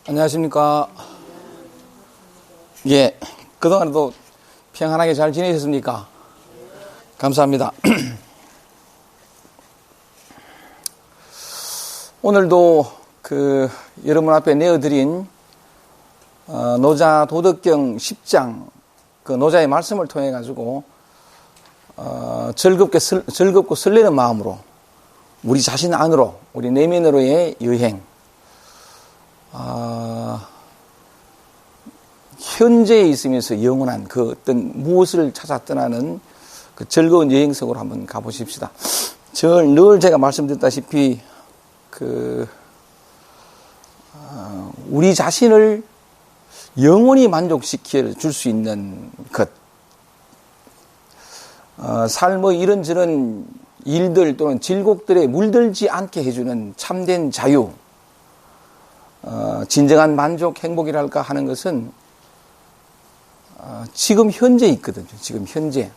안녕하십니까. 예, 그동안에도 평안하게 잘 지내셨습니까? 감사합니다. 오늘도 여러분 앞에 내어드린 노자 도덕경 10장 그 노자의 말씀을 통해 가지고 즐겁고 설레는 마음으로 우리 자신 안으로, 우리 내면으로의 여행, 현재에 있으면서 영원한 그 어떤 무엇을 찾아 떠나는 그 즐거운 여행 속으로 한번 가보십시다. 늘 제가 말씀드렸다시피 우리 자신을 영원히 만족시켜 줄 수 있는 것, 삶의 이런저런 일들 또는 질곡들에 물들지 않게 해주는 참된 자유, 진정한 만족, 행복이랄까 하는 것은 지금 현재 있거든요. 지금 현재.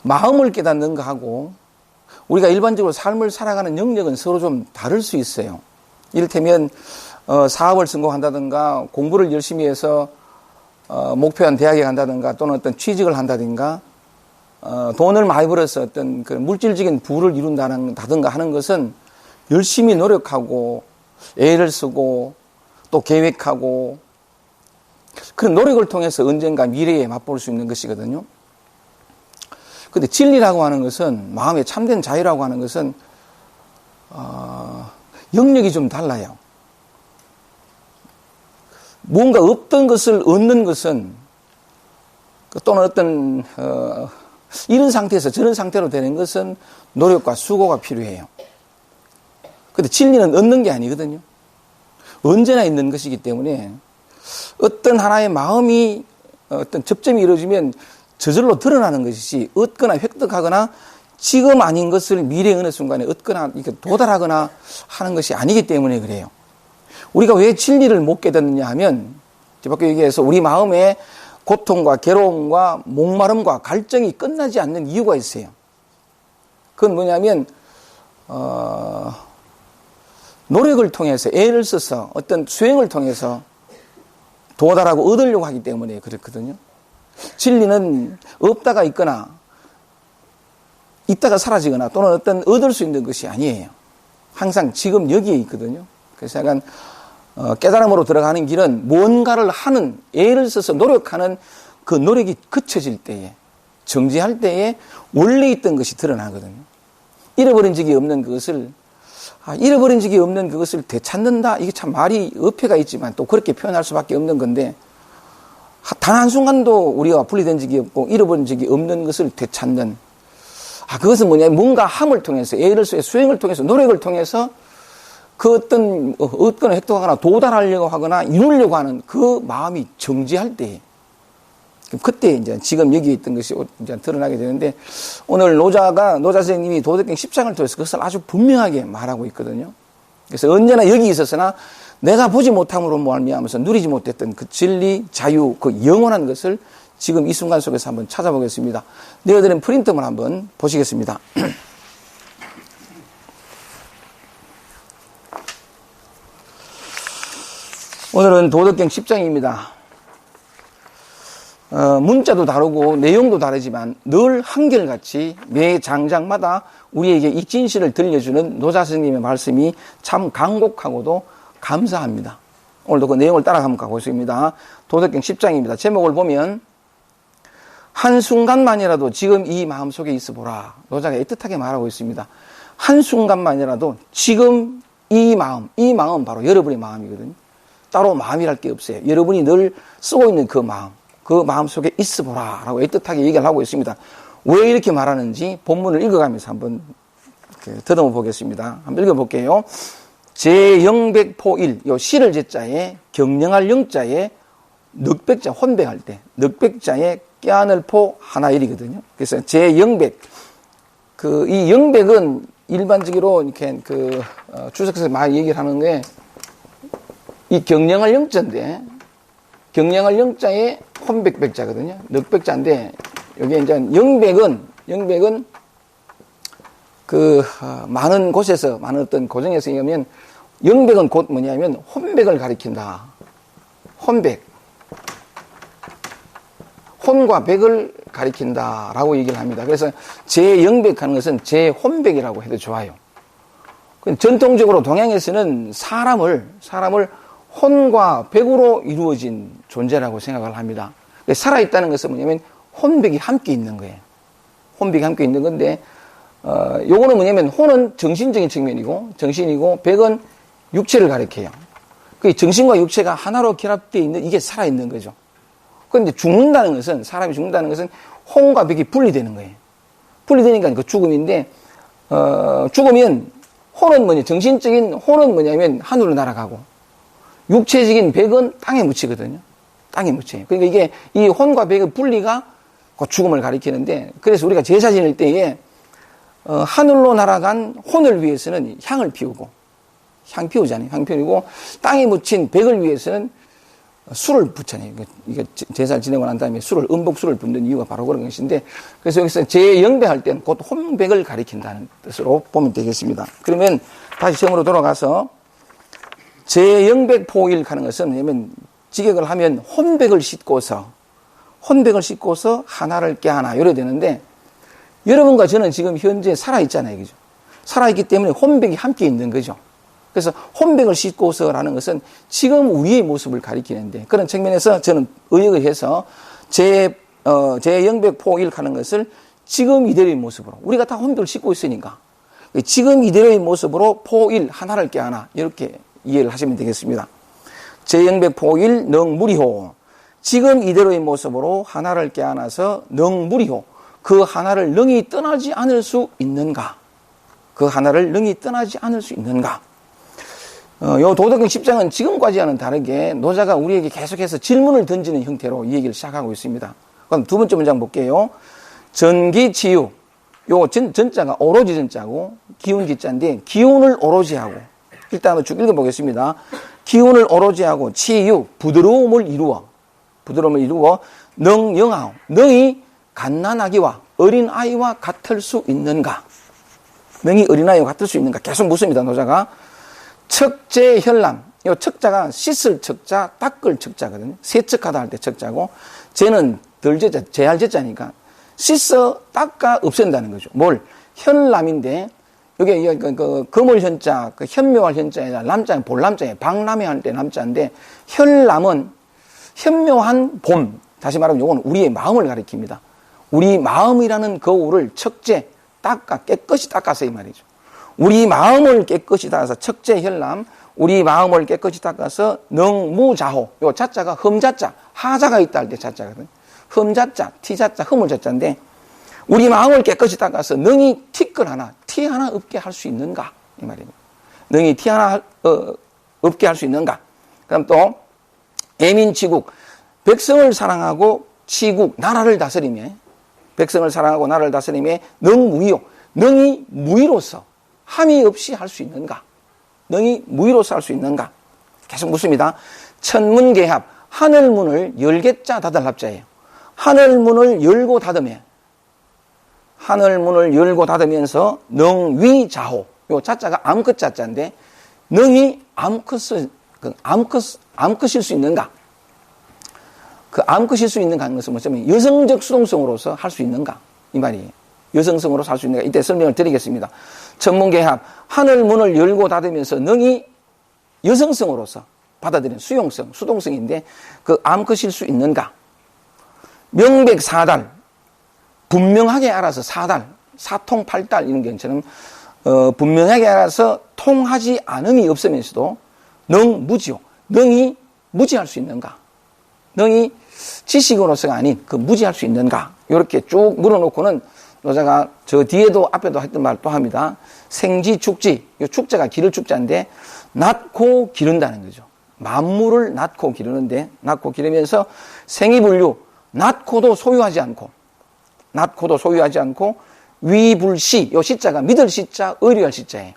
마음을 깨닫는 거하고 우리가 일반적으로 삶을 살아가는 영역은 서로 좀 다를 수 있어요. 이를테면 사업을 성공한다든가 공부를 열심히 해서 목표한 대학에 간다든가 또는 어떤 취직을 한다든가 돈을 많이 벌어서 어떤 그 물질적인 부를 이룬다든가 하는 것은 열심히 노력하고 애를 쓰고 또 계획하고 그런 노력을 통해서 언젠가 미래에 맛볼 수 있는 것이거든요. 그런데 진리라고 하는 것은, 마음의 참된 자유라고 하는 것은 영역이 좀 달라요. 뭔가 없던 것을 얻는 것은 또는 어떤 이런 상태에서 저런 상태로 되는 것은 노력과 수고가 필요해요. 그런데 진리는 얻는 게 아니거든요. 언제나 있는 것이기 때문에 어떤 하나의 마음이 어떤 접점이 이루어지면 저절로 드러나는 것이지 얻거나 획득하거나 지금 아닌 것을 미래의 어느 순간에 얻거나 도달하거나 하는 것이 아니기 때문에 그래요. 우리가 왜 진리를 못 깨닫느냐 하면 뒤바꿔 얘기해서 우리 마음에 고통과 괴로움과 목마름과 갈증이 끝나지 않는 이유가 있어요. 그건 뭐냐면 노력을 통해서 애를 써서 어떤 수행을 통해서 도달하고 얻으려고 하기 때문에 그렇거든요. 진리는 없다가 있거나 있다가 사라지거나 또는 어떤 얻을 수 있는 것이 아니에요. 항상 지금 여기에 있거든요. 그래서 약간 깨달음으로 들어가는 길은 뭔가를 하는, 애를 써서 노력하는 그 노력이 그쳐질 때에, 정지할 때에 원래 있던 것이 드러나거든요. 잃어버린 적이 없는 그것을 되찾는다? 이게 참 말이 어폐가 있지만 또 그렇게 표현할 수밖에 없는 건데, 단 한순간도 우리가 분리된 적이 없고 잃어버린 적이 없는 것을 되찾는, 그것은 뭐냐면 뭔가 함을 통해서, 애를 써서 수행을 통해서, 노력을 통해서 그 어떤 얻거나 획득하거나 도달하려고 하거나 이루려고 하는 그 마음이 정지할 때, 그때 이제 지금 여기 있던 것이 이제 드러나게 되는데, 오늘 노자 선생님이 도덕경 10장을 통해서 그것을 아주 분명하게 말하고 있거든요. 그래서 언제나 여기 있었으나 내가 보지 못함으로 말미암아서 누리지 못했던 그 진리, 자유, 그 영원한 것을 지금 이 순간 속에서 한번 찾아보겠습니다. 내어드린 프린트만 한번 보시겠습니다. 오늘은 도덕경 10장입니다. 문자도 다르고 내용도 다르지만 늘 한결같이 매 장장마다 우리에게 이 진실을 들려주는 노자 스님의 말씀이 참 간곡하고도 감사합니다. 오늘도 그 내용을 따라 한번 가보겠습니다. 도덕경 10장입니다. 제목을 보면 한순간만이라도 지금 이 마음속에 있어 보라. 노자가 애틋하게 말하고 있습니다. 한순간만이라도 지금 이 마음 바로 여러분의 마음이거든요. 따로 마음이랄 게 없어요. 여러분이 늘 쓰고 있는 그 마음 속에 있어 보라 라고 애틋하게 얘기를 하고 있습니다. 왜 이렇게 말하는지 본문을 읽어가면서 한번 더듬어 보겠습니다. 한번 읽어볼게요. 제영백포일, 요 시를 제자에 경영할 영자에 넉백자, 혼백할 때 넉백자에 껴안을 포 하나일이거든요. 그래서 제영백, 이 영백은 일반적으로 이렇게 주석에서 많이 얘기를 하는 게 이 경영할 영자인데, 경영할 영자에 혼백백자거든요. 넉백자인데, 여기 이제 영백은 많은 곳에서, 많은 어떤 고정에서 얘기하면 영백은 곧 뭐냐면 혼백을 가리킨다. 혼백. 혼과 백을 가리킨다라고 얘기를 합니다. 그래서 제영백하는 것은 제혼백이라고 해도 좋아요. 전통적으로 동양에서는 사람을 혼과 백으로 이루어진 존재라고 생각을 합니다. 살아있다는 것은 뭐냐면 혼백이 함께 있는 거예요. 혼백이 함께 있는 건데, 요거는 뭐냐면 혼은 정신적인 측면이고, 정신이고, 백은 육체를 가리켜요. 그 정신과 육체가 하나로 결합되어 있는, 이게 살아있는 거죠. 그런데 죽는다는 것은, 사람이 죽는다는 것은 혼과 백이 분리되는 거예요. 분리되니까 그 죽음인데, 죽으면 혼은 뭐냐, 정신적인 혼은 뭐냐면 하늘로 날아가고, 육체적인 백은 땅에 묻히거든요. 땅에 묻혀요. 그러니까 이게 이 혼과 백의 분리가 그 죽음을 가리키는데, 그래서 우리가 제사 지낼 때에 하늘로 날아간 혼을 위해서는 향을 피우고, 향 피우잖아요. 향 피우고, 땅에 묻힌 백을 위해서는 술을 붓잖아요. 이게 제사를 지내고 난 다음에 음복술을 붓는 이유가 바로 그런 것인데, 그래서 여기서 제영백할 때는 곧 혼백을 가리킨다는 뜻으로 보면 되겠습니다. 그러면 다시 처음으로 돌아가서 제영백포일 하는 것은 뭐냐면 직역을 하면 혼백을 씻고서 하나를 깨하나 이래 되는데, 여러분과 저는 지금 현재 살아있잖아요. 그죠? 살아있기 때문에 혼백이 함께 있는 거죠. 그래서 혼백을 씻고서라는 것은 지금 우리의 모습을 가리키는데, 그런 측면에서 저는 의역을 해서 제영백포일 하는 것을 지금 이대로의 모습으로, 우리가 다 혼백을 씻고 있으니까 지금 이대로의 모습으로 포일 하나를 깨하나 이렇게 이해를 하시면 되겠습니다. 제영백포일 능무리호, 지금 이대로의 모습으로 하나를 깨어나서 능무리호, 그 하나를 능히 떠나지 않을 수 있는가? 그 하나를 능히 떠나지 않을 수 있는가? 요 도덕경 10장은 지금까지와는 다르게 노자가 우리에게 계속해서 질문을 던지는 형태로 이 얘기를 시작하고 있습니다. 그럼 두 번째 문장 볼게요. 전기치유, 요 전자가 오로지 전자고 기운기자인데, 기운을 오로지 하고, 일단 쭉 읽어보겠습니다. 기운을 오로지 하고 치유, 부드러움을 이루어 능영하오, 능이 갓난아기와 어린아이와 같을 수 있는가? 능이 어린아이와 같을 수 있는가? 계속 묻습니다, 노자가. 척제혈람, 요 척자가 씻을 척자, 닦을 척자거든요. 세척하다 할 때 척자고, 쟤는 덜제자, 제할 제자니까 씻어 닦아 없앤다는 거죠. 뭘? 혈람인데, 여기 그 거물 현자, 그 현묘할 현자에다 남자는 볼남자에 박람회 할 때 남자인데, 혈람은 현묘한 봄, 다시 말하면 요건 우리의 마음을 가리킵니다. 우리 마음이라는 거울을 척제, 깨끗이 닦아서 이 말이죠. 우리 마음을 깨끗이 닦아서 척제혈람, 우리 마음을 깨끗이 닦아서 능무자호, 요 자자가 흠자자, 하자가 있다 할 때 자자거든. 흠자자, 티자자, 흠을자자인데, 우리 마음을 깨끗이 닦아서 능이 티끌 하나, 티 하나 없게 할 수 있는가? 이 말입니다. 능이 티 하나 없게 할 수 있는가? 그럼 또 애민치국, 백성을 사랑하고 치국, 나라를 다스리며, 백성을 사랑하고 나라를 다스리며 능무의요, 능이 무의로서 함이 없이 할 수 있는가? 능이 무의로서 할 수 있는가? 계속 묻습니다. 천문개합, 하늘문을 열겠자 닫을합자예요. 하늘문을 열고 닫으며, 하늘문을 열고 닫으면서 능위자호, 요 자자가 암컷 자자인데, 능이 암컷일 수 있는가? 그 암컷일 수 있는가 하는 것은 뭐냐면 여성적 수동성으로서 할 수 있는가? 이 말이에요. 여성성으로서 할 수 있는가? 이때 설명을 드리겠습니다. 천문개합, 하늘문을 열고 닫으면서 능이 여성성으로서 받아들이는 수용성, 수동성인데 그 암컷일 수 있는가? 명백사달, 분명하게 알아서 사달, 사통팔달 이런 경처럼 분명하게 알아서 통하지 않음이 없으면서도 능무지요, 능이 무지할 수 있는가? 능이 지식으로서가 아닌 그 무지할 수 있는가? 이렇게 쭉 물어놓고는 노자가 저 뒤에도 앞에도 했던 말 또 합니다. 생지 축지, 이 축자가 기를 축자인데 낳고 기른다는 거죠. 만물을 낳고 기르는데, 낳고 기르면서 생이분류, 낳고도 소유하지 않고 위불시, 이 시자가 믿을 시자, 의리할 시자예요.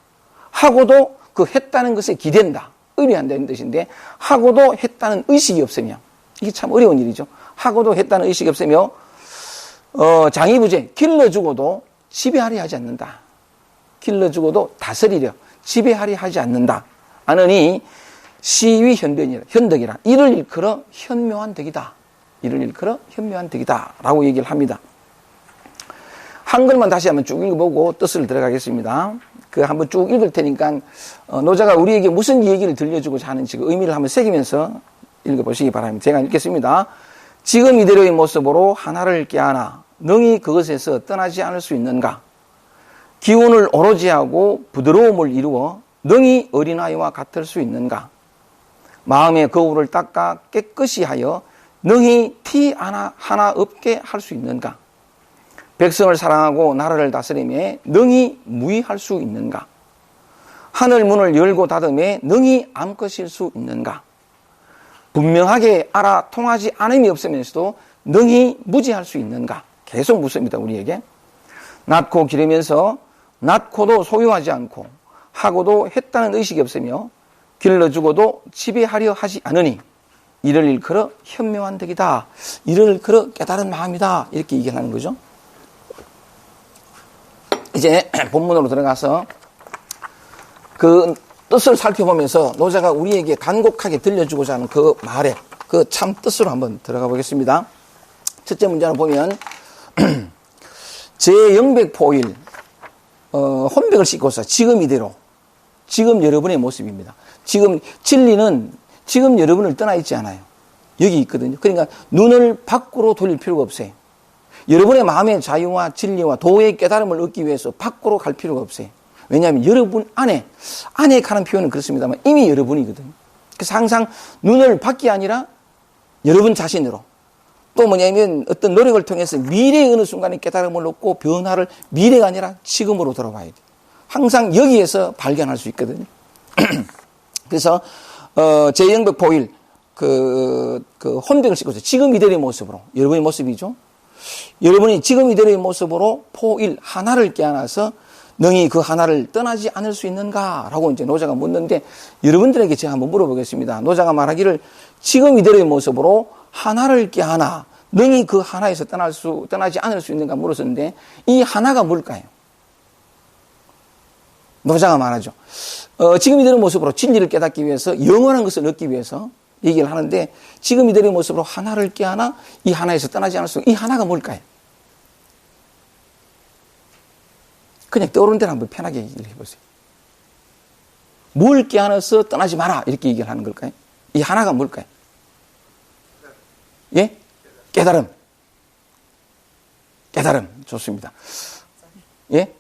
하고도 그 했다는 것에 기댄다, 의리한다는 뜻인데, 하고도 했다는 의식이 없으며, 이게 참 어려운 일이죠. 하고도 했다는 의식이 없으며, 장이부재, 길러주고도 지배하려 하지 않는다. 길러주고도 다스리려, 지배하려 하지 않는다. 않으니 시위 현덕이라. 이를 일컬어 현묘한 덕이다. 이를 일컬어 현묘한 덕이다. 라고 얘기를 합니다. 한글만 다시 한번 쭉 읽어보고 뜻을 들어가겠습니다. 그 한번 쭉 읽을 테니까 노자가 우리에게 무슨 얘기를 들려주고자 하는지 그 의미를 한번 새기면서 읽어보시기 바랍니다. 제가 읽겠습니다. 지금 이대로의 모습으로 하나를 꾀하나 능히 그것에서 떠나지 않을 수 있는가? 기운을 오로지 하고 부드러움을 이루어 능히 어린아이와 같을 수 있는가? 마음의 거울을 닦아 깨끗이 하여 능히 티 하나 없게 할 수 있는가? 백성을 사랑하고 나라를 다스림에 능히 무의할 수 있는가? 하늘 문을 열고 닫음에 능히 암컷일 수 있는가? 분명하게 알아 통하지 않음이 없으면서도 능히 무지할 수 있는가? 계속 묻습니다, 우리에게. 낳고 기르면서 낳고도 소유하지 않고 하고도 했다는 의식이 없으며 길러주고도 지배하려 하지 않으니 이를 일컬어 현명한 덕이다. 이를 일컬어 깨달은 마음이다. 이렇게 얘기하는 거죠. 이제 본문으로 들어가서 그 뜻을 살펴보면서 노자가 우리에게 간곡하게 들려주고자 하는 그 말에 그 참 뜻으로 한번 들어가 보겠습니다. 첫째 문제는 보면 제 영백포일 혼백을 씻고서 지금 이대로 지금 여러분의 모습입니다. 지금 진리는 지금 여러분을 떠나 있지 않아요. 여기 있거든요. 그러니까 눈을 밖으로 돌릴 필요가 없어요. 여러분의 마음의 자유와 진리와 도의 깨달음을 얻기 위해서 밖으로 갈 필요가 없어요. 왜냐하면 여러분 안에 가는 표현은 그렇습니다만 이미 여러분이거든요. 그래서 항상 눈을 밖이 아니라 여러분 자신으로 또 뭐냐면 어떤 노력을 통해서 미래의 어느 순간에 깨달음을 얻고 변화를 미래가 아니라 지금으로 돌아와야 돼요. 항상 여기에서 발견할 수 있거든요. 그래서 제 영백포일 그 혼백을 씻고서 지금 이대로의 모습으로 여러분의 모습이죠. 여러분이 지금 이대로의 모습으로 포일 하나를 꾀안아서 능히 그 하나를 떠나지 않을 수 있는가라고 이제 노자가 묻는데 여러분들에게 제가 한번 물어보겠습니다. 노자가 말하기를 지금 이대로의 모습으로 하나를 꾀하나 능히 그 하나에서 떠나지 않을 수 있는가 물었었는데 이 하나가 뭘까요? 노자가 말하죠. 지금 이대로의 모습으로 진리를 깨닫기 위해서 영원한 것을 얻기 위해서 얘기를 하는데 지금 이대로의 모습으로 하나를 꾀하나 이 하나에서 떠나지 않을 수 이 하나가 뭘까요? 그냥 떠오르는 대로 한번 편하게 얘기를 해보세요. 뭘 꾀안아서 떠나지 마라 이렇게 얘기를 하는 걸까요? 이 하나가 뭘까요? 예? 깨달음. 좋습니다. 예?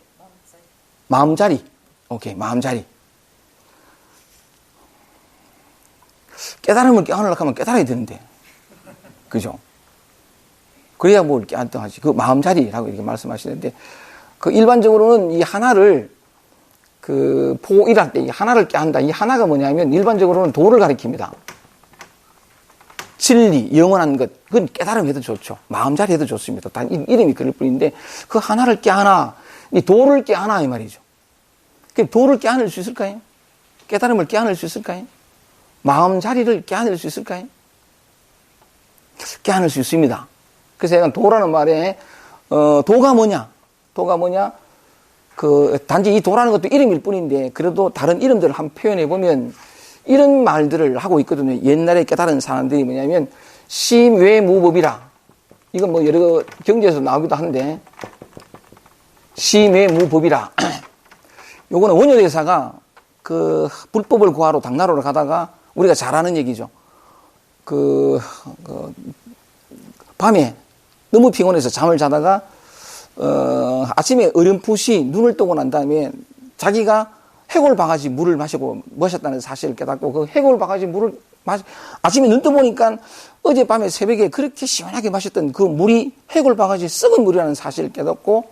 마음자리. 오케이, 마음자리. 깨달음을 깨달으려고 하면 깨달아야 되는데. 그죠? 그래야 뭘 깨닫하지. 그 마음자리라고 이렇게 말씀하시는데, 그 일반적으로는 이 하나를 그 포일할 때 이 하나를 깨한다. 이 하나가 뭐냐면 일반적으로는 도를 가리킵니다. 진리, 영원한 것, 그건 깨달음 해도 좋죠. 마음자리 해도 좋습니다. 단 이름이 그럴 뿐인데 그 하나를 깨하나, 이 도를 깨하나 이 말이죠. 그럼 도를 깨안을 수 있을까요? 깨달음을 깨안을 수 있을까요? 마음자리를 깨안을 수 있을까요? 깨안을 수 있습니다. 그래서 제가 도라는 말에 도가 뭐냐? 단지 이 도라는 것도 이름일 뿐인데, 그래도 다른 이름들을 한번 표현해 보면, 이런 말들을 하고 있거든요. 옛날에 깨달은 사람들이 뭐냐면, 심외무법이라. 이건 뭐 여러 경제에서 나오기도 한데, 심외무법이라. 요거는 원효대사가 그 불법을 구하러 당나라로 가다가 우리가 잘 아는 얘기죠. 밤에 너무 피곤해서 잠을 자다가 아침에 어렴풋이 눈을 뜨고 난 다음에 자기가 해골 바가지 물을 마셨다는 사실을 깨닫고 그 해골 바가지 물을 아침에 눈 떠보니까 어젯밤에 새벽에 그렇게 시원하게 마셨던 그 물이 해골 바가지 썩은 물이라는 사실을 깨닫고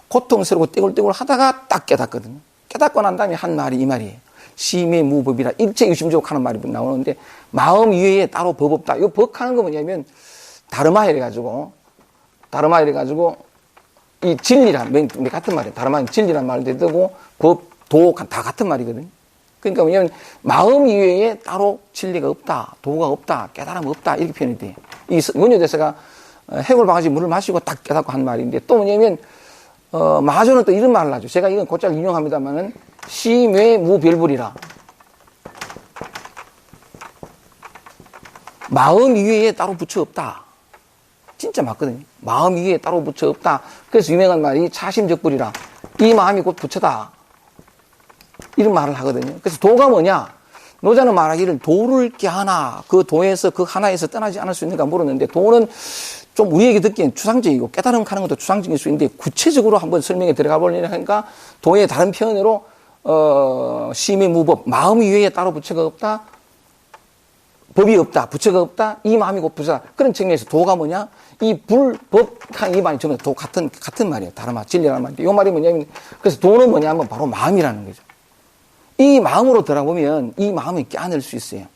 고통스럽고 떼굴떼굴 하다가 딱 깨닫거든요. 깨닫고 난 다음에 한 말이 이 말이에요. 심의 무법이라 일체유심적 하는 말이 나오는데 마음 이외에 따로 법 없다. 이 법 하는 거 뭐냐면 다르마 이래가지고 이 진리란 같은 말이에요. 다르마 진리란 말도 되고 법, 도 다 같은 말이거든요. 그러니까 뭐냐면 마음 이외에 따로 진리가 없다, 도가 없다, 깨달음 없다 이렇게 표현이 돼요. 이 원효대사가 해골 바가지 물을 마시고 딱 깨닫고 한 말인데 또 뭐냐면 마하조는 또 이런 말을 하죠. 제가 이건 곧잘 인용합니다만은 심외무별불이라. 마음 이외에 따로 부처 없다. 진짜 맞거든요. 마음 이외에 따로 부처 없다. 그래서 유명한 말이 차심적불이라. 이 마음이 곧 부처다. 이런 말을 하거든요. 그래서 도가 뭐냐? 노자는 말하기를 도를 깨하나 그 도에서 그 하나에서 떠나지 않을 수 있는가 물었는데, 도는 좀 우리에게 듣기엔 추상적이고 깨달음 하는 것도 추상적일 수 있는데, 구체적으로 한번 설명에 들어가 보려니까 도의 다른 표현으로 심의 무법, 마음 이외에 따로 부처가 없다, 법이 없다, 부처가 없다, 이 마음이 곧 부처다. 그런 측면에서 도가 뭐냐? 이 불법한 이 말이 전부 도 같은 말이에요. 다른 말, 진리라는 말인데, 이 말이 뭐냐면, 그래서 도는 뭐냐면 바로 마음이라는 거죠. 이 마음으로 들어보면 이 마음이 깨어날 수 있어요.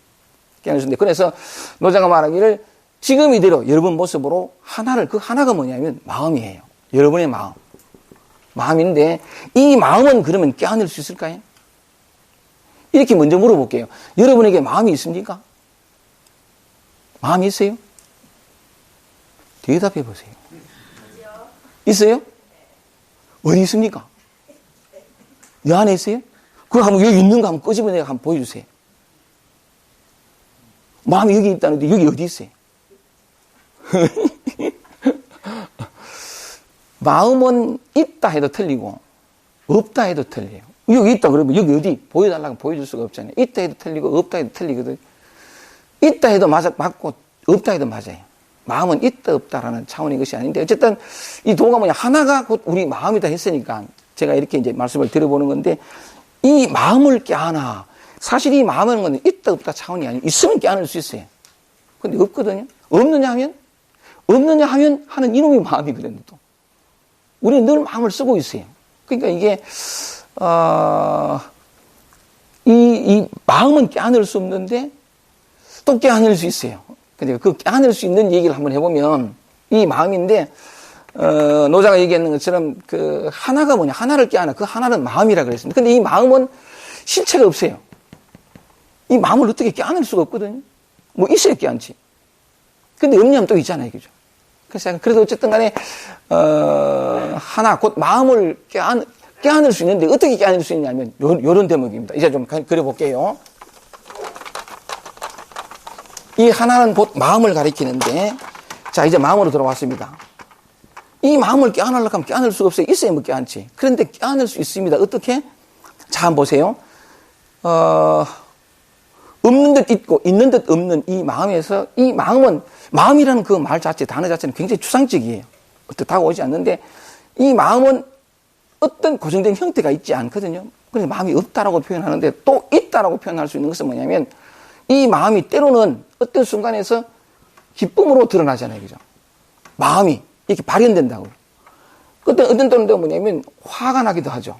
깨어날 수 있는데, 그래서 노자가 말하기를 지금 이대로 여러분 모습으로 하나를, 그 하나가 뭐냐면 마음이에요. 여러분의 마음. 마음인데, 이 마음은 그러면 깨어날 수 있을까요? 이렇게 먼저 물어볼게요. 여러분에게 마음이 있습니까? 마음이 있어요? 대답해 보세요. 있어요? 어디 있습니까? 내 안에 있어요? 그거 한번 여기 있는 거 한번 끄집어내서 한번 보여주세요. 마음이 여기 있다는데 여기 어디 있어요? 마음은 있다 해도 틀리고 없다 해도 틀려요. 여기 있다 그러면 여기 어디 보여달라고 보여줄 수가 없잖아요. 있다 해도 틀리고 없다 해도 틀리거든. 있다 해도 맞고 없다 해도 맞아요. 마음은 있다 없다라는 차원의 것이 아닌데, 어쨌든 이 도가 뭐냐, 하나가 곧 우리 마음이다 했으니까 제가 이렇게 이제 말씀을 드려보는 건데, 이 마음을 깨하나, 사실 이 마음은 건 있다 없다 차원이 아니에요. 있으면 깨어날 수 있어요. 근데 없거든요. 없느냐 하면 하는 이놈의 마음이거든요. 또 우리는 늘 마음을 쓰고 있어요. 그러니까 이게 이 마음은 깨어날 수 없는데 또 깨어날 수 있어요. 근데 그 깨어날 수 있는 얘기를 한번 해보면, 이 마음인데 노자가 얘기하는 것처럼 그 하나가 뭐냐, 하나를 깨어나, 그 하나는 마음이라 그랬습니다. 근데 이 마음은 실체가 없어요. 이 마음을 어떻게 깨어날 수가 없거든요. 뭐 있어야 깨어나지. 근데 없냐면 또 있잖아요, 그죠? 그래서 그래도 어쨌든 간에 하나 곧 마음을 깨어날 수 있는데 어떻게 깨어날 수 있냐면 요런 대목입니다. 이제 좀 그려볼게요. 이 하나는 곧 마음을 가리키는데, 자, 이제 마음으로 들어왔습니다. 이 마음을 깨어나려고 하면 깨어날 수가 없어요. 있어야 뭐 깨어나지. 그런데 깨어날 수 있습니다. 어떻게? 자, 한번 보세요. 없는 듯 있고 있는 듯 없는 이 마음에서, 이 마음은, 마음이라는 그 말 자체, 단어 자체는 굉장히 추상적이에요. 어떻게 다가오지 않는데, 이 마음은 어떤 고정된 형태가 있지 않거든요. 그래서 마음이 없다라고 표현하는데, 또 있다라고 표현할 수 있는 것은 뭐냐면, 이 마음이 때로는 어떤 순간에서 기쁨으로 드러나잖아요. 그죠? 마음이 이렇게 발현된다고요. 그때 어떤 때는 뭐냐면 화가 나기도 하죠.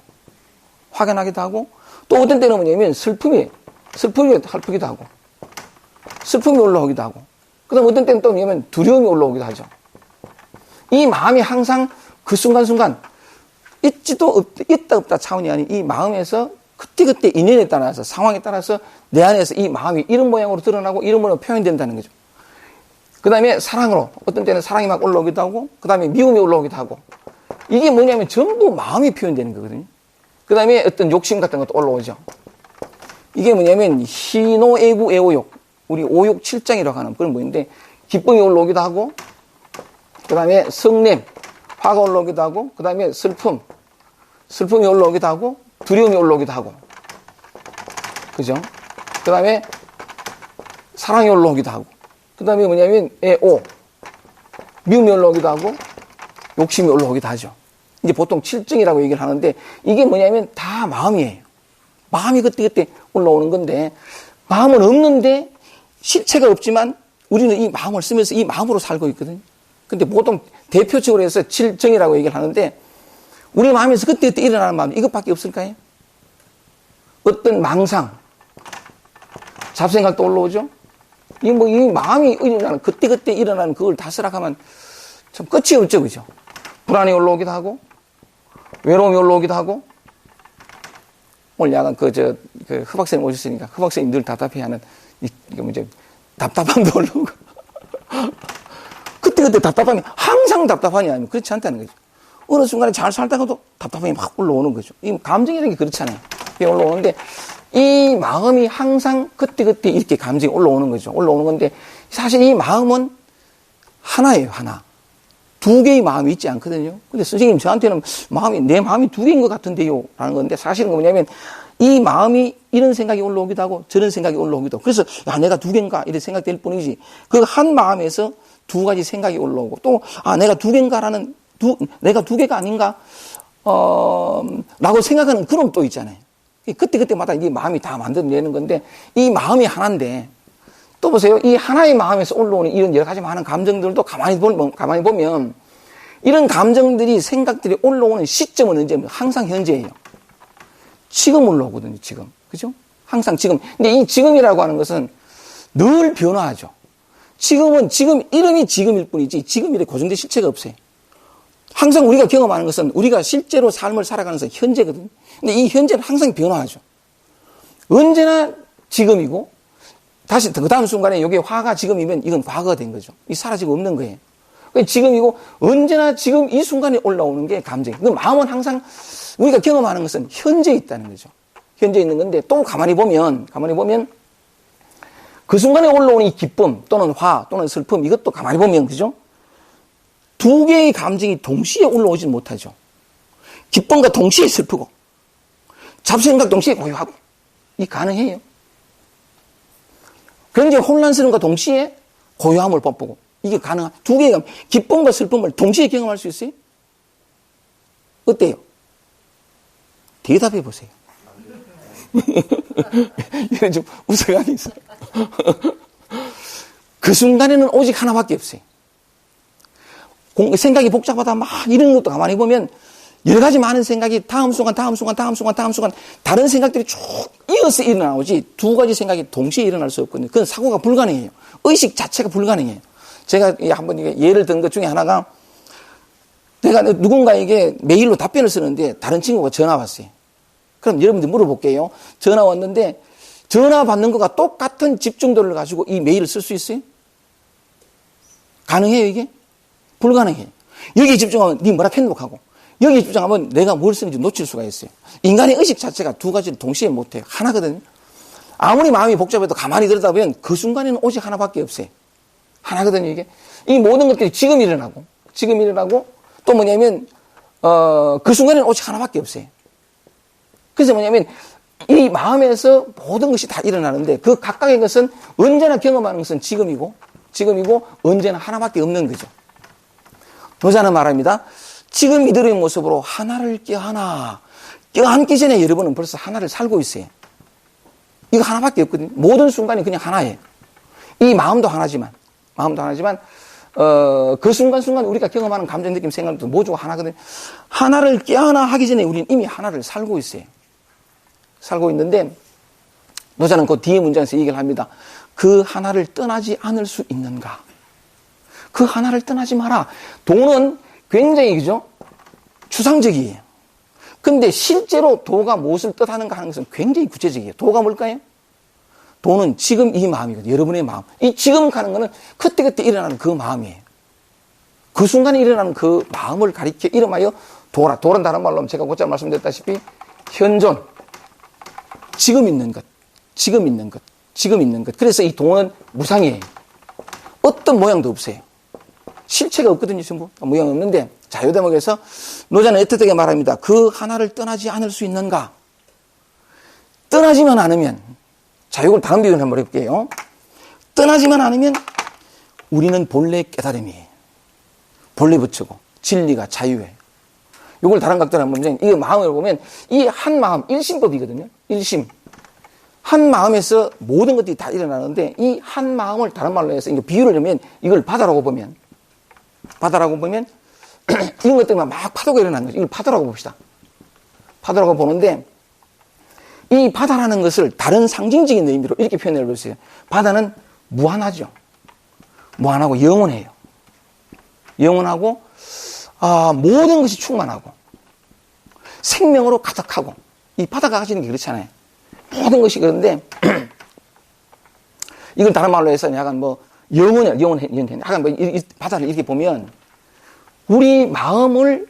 화가 나기도 하고, 또 어떤 때는 뭐냐면 슬픔이 헐프기도 하고, 슬픔이 올라오기도 하고, 그 다음 어떤 때는 또 뭐냐면 두려움이 올라오기도 하죠. 이 마음이 항상 그 순간순간 있다 없다 차원이 아닌 이 마음에서 그때그때 인연에 따라서, 상황에 따라서 내 안에서 이 마음이 이런 모양으로 드러나고 이런 모양으로 표현된다는 거죠. 그 다음에 사랑으로, 어떤 때는 사랑이 막 올라오기도 하고, 그 다음에 미움이 올라오기도 하고, 이게 뭐냐면 전부 마음이 표현되는 거거든요. 그 다음에 어떤 욕심 같은 것도 올라오죠. 이게 뭐냐면 희노애구 애오욕, 우리 오욕 7장이라고 하는 그런 뭐인데, 기쁨이 올라오기도 하고, 그 다음에 성냄, 화가 올라오기도 하고, 그 다음에 슬픔이 올라오기도 하고, 두려움이 올라오기도 하고, 그죠? 그 다음에 사랑이 올라오기도 하고, 그 다음에 뭐냐면 애오, 미움이 올라오기도 하고, 욕심이 올라오기도 하죠. 이제 보통 7증이라고 얘기를 하는데, 이게 뭐냐면 다 마음이에요. 마음이 그때그때 올라오는 건데, 마음은 없는데 실체가 없지만 우리는 이 마음을 쓰면서 이 마음으로 살고 있거든요. 근데 보통 대표적으로 해서 7증이라고 얘기를 하는데, 우리 마음에서 그때그때 일어나는 마음, 이것밖에 없을까요? 어떤 망상, 잡생각도 올라오죠? 이 마음이 일어나는, 그때그때 일어나는 그걸 다 쓰라하면 참 끝이 없죠, 그죠? 불안이 올라오기도 하고, 외로움이 올라오기도 하고, 오늘 약간 그 흑박사님 오셨으니까 흑박사님 늘 답답해하는, 이게 뭐지, 답답함도 올라오고. 그때그때 답답함이 항상 답답하냐 아니면 그렇지 않다는 거죠. 어느 순간에 잘 살다가도 답답함이 막 올라오는 거죠. 이 감정이라는 게 그렇잖아요. 이게 올라오는데, 이 마음이 항상 그때그때 이렇게 감정이 올라오는 거죠. 올라오는 건데 사실 이 마음은 하나예요, 하나. 두 개의 마음이 있지 않거든요. 근데 선생님 저한테는 내 마음이 두 개인 것 같은데요. 라는 건데 사실은 뭐냐면 이 마음이 이런 생각이 올라오기도 하고 저런 생각이 올라오기도 하고 그래서 내가 두 개인가 이런 생각될 뿐이지 그 한 마음에서 두 가지 생각이 올라오고 또 내가 두 개인가라는 내가 두 개가 아닌가 라고 생각하는 그런 또 있잖아요. 그때마다 이 마음이 다 만들어내는 건데 이 마음이 하나인데 또 보세요. 이 하나의 마음에서 올라오는 이런 여러 가지 많은 감정들도 가만히 보면 이런 감정들이 생각들이 올라오는 시점은 언제면 항상 현재예요. 지금 올라오거든요. 지금. 그죠? 항상 지금. 근데 이 지금이라고 하는 것은 늘 변화하죠. 지금은 지금 이름이 지금일 뿐이지 지금이래 고정된 실체가 없어요. 항상 우리가 경험하는 것은 우리가 실제로 삶을 살아가는 것은 현재거든요. 근데 이 현재는 항상 변화하죠. 언제나 지금이고 다시 그 다음 순간에 이게 화가 지금이면 이건 과거가 된 거죠. 이 사라지고 없는 거예요. 지금이고 언제나 지금 이 순간에 올라오는 게 감정이에요. 그 마음은 항상 우리가 경험하는 것은 현재에 있다는 거죠. 현재에 있는 건데 또 가만히 보면 그 순간에 올라오는 이 기쁨 또는 화 또는 슬픔 이것도 가만히 보면 그죠? 두 개의 감정이 동시에 올라오지 못하죠. 기쁨과 동시에 슬프고 잡생각 동시에 고요하고 이 가능해요. 굉장히 혼란스러움과 동시에 고요함을 뽐보고 이게 가능한 두 개의 기쁨과 슬픔을 동시에 경험할 수 있어요? 어때요? 대답해 보세요. 이런 좀 웃어가기 있어요. 그 순간에는 오직 하나밖에 없어요. 생각이 복잡하다 막 이런 것도 가만히 보면 여러 가지 많은 생각이 다음 순간 다른 생각들이 쭉 이어서 일어나오지 두 가지 생각이 동시에 일어날 수 없거든요. 그건 사고가 불가능해요. 의식 자체가 불가능해요. 제가 한번 예를 든 것 중에 하나가 내가 누군가에게 메일로 답변을 쓰는데 다른 친구가 전화 왔어요. 그럼 여러분들 물어볼게요. 전화 왔는데 전화 받는 것과 똑같은 집중도를 가지고 이 메일을 쓸 수 있어요? 가능해요 이게? 불가능해요. 여기에 집중하면 네 뭐라 행복하고 여기에 집중하면 내가 뭘 쓰는지 놓칠 수가 있어요. 인간의 의식 자체가 두 가지를 동시에 못해요. 하나거든요. 아무리 마음이 복잡해도 가만히 들여다보면 그 순간에는 오직 하나밖에 없어요. 하나거든요 이게. 이 모든 것들이 지금 일어나고 또 뭐냐면 그 순간에는 오직 하나밖에 없어요. 그래서 뭐냐면 이 마음에서 모든 것이 다 일어나는데 그 각각의 것은 언제나 경험하는 것은 지금이고 언제나 하나밖에 없는 거죠. 노자는 말합니다. 지금 이들의 모습으로 하나를 껴안기 전에 여러분은 벌써 하나를 살고 있어요. 이거 하나밖에 없거든요. 모든 순간이 그냥 하나예요. 이 마음도 하나지만 그 순간순간 우리가 경험하는 감정, 느낌, 생각도 모두가 하나거든요. 하나를 껴안아 하기 전에 우리는 이미 하나를 살고 있어요. 살고 있는데 노자는 그 뒤에 문장에서 얘기를 합니다. 그 하나를 떠나지 않을 수 있는가? 그 하나를 떠나지 마라. 도는 굉장히 그죠? 추상적이에요. 근데 실제로 도가 무엇을 뜻하는가 하는 것은 굉장히 구체적이에요. 도가 뭘까요? 도는 지금 이 마음이거든요. 여러분의 마음. 이 지금 가는 거는 그때그때 일어나는 그 마음이에요. 그 순간에 일어나는 그 마음을 가리켜 이름하여 도라. 도란 다른 말로 하면 제가 곧잘 말씀드렸다시피 현존. 지금 있는 것. 그래서 이 도는 무상이에요. 어떤 모양도 없어요. 실체가 없거든요, 전부. 모양이 없는데, 자, 요 대목에서 노자는 애틋하게 말합니다. 그 하나를 떠나지 않을 수 있는가? 떠나지만 않으면, 자, 이걸 다음 비유를 한번 해볼게요. 떠나지만 않으면 우리는 본래 깨달음이에요. 본래 부처고, 진리가 자유예요. 이걸 다른 각도로 한번 보면, 이 마음을 보면, 이 한 마음, 일심법이거든요. 일심. 한 마음에서 모든 것들이 다 일어나는데, 이 한 마음을 다른 말로 해서, 비유를 하면, 이걸 바다라고 보면, 이런 것들만 막 파도가 일어나는 거죠. 이걸 바다라고 봅시다. 바다라고 보는데, 이 바다라는 것을 다른 상징적인 의미로 이렇게 표현해 보세요. 바다는 무한하죠. 무한하고 영원해요. 영원하고, 모든 것이 충만하고, 생명으로 가득하고, 이 바다가 가지는 게 그렇잖아요. 모든 것이 그런데, 이걸 다른 말로 해서 약간 영원해. 약간 이 바다를 이렇게 보면, 우리 마음을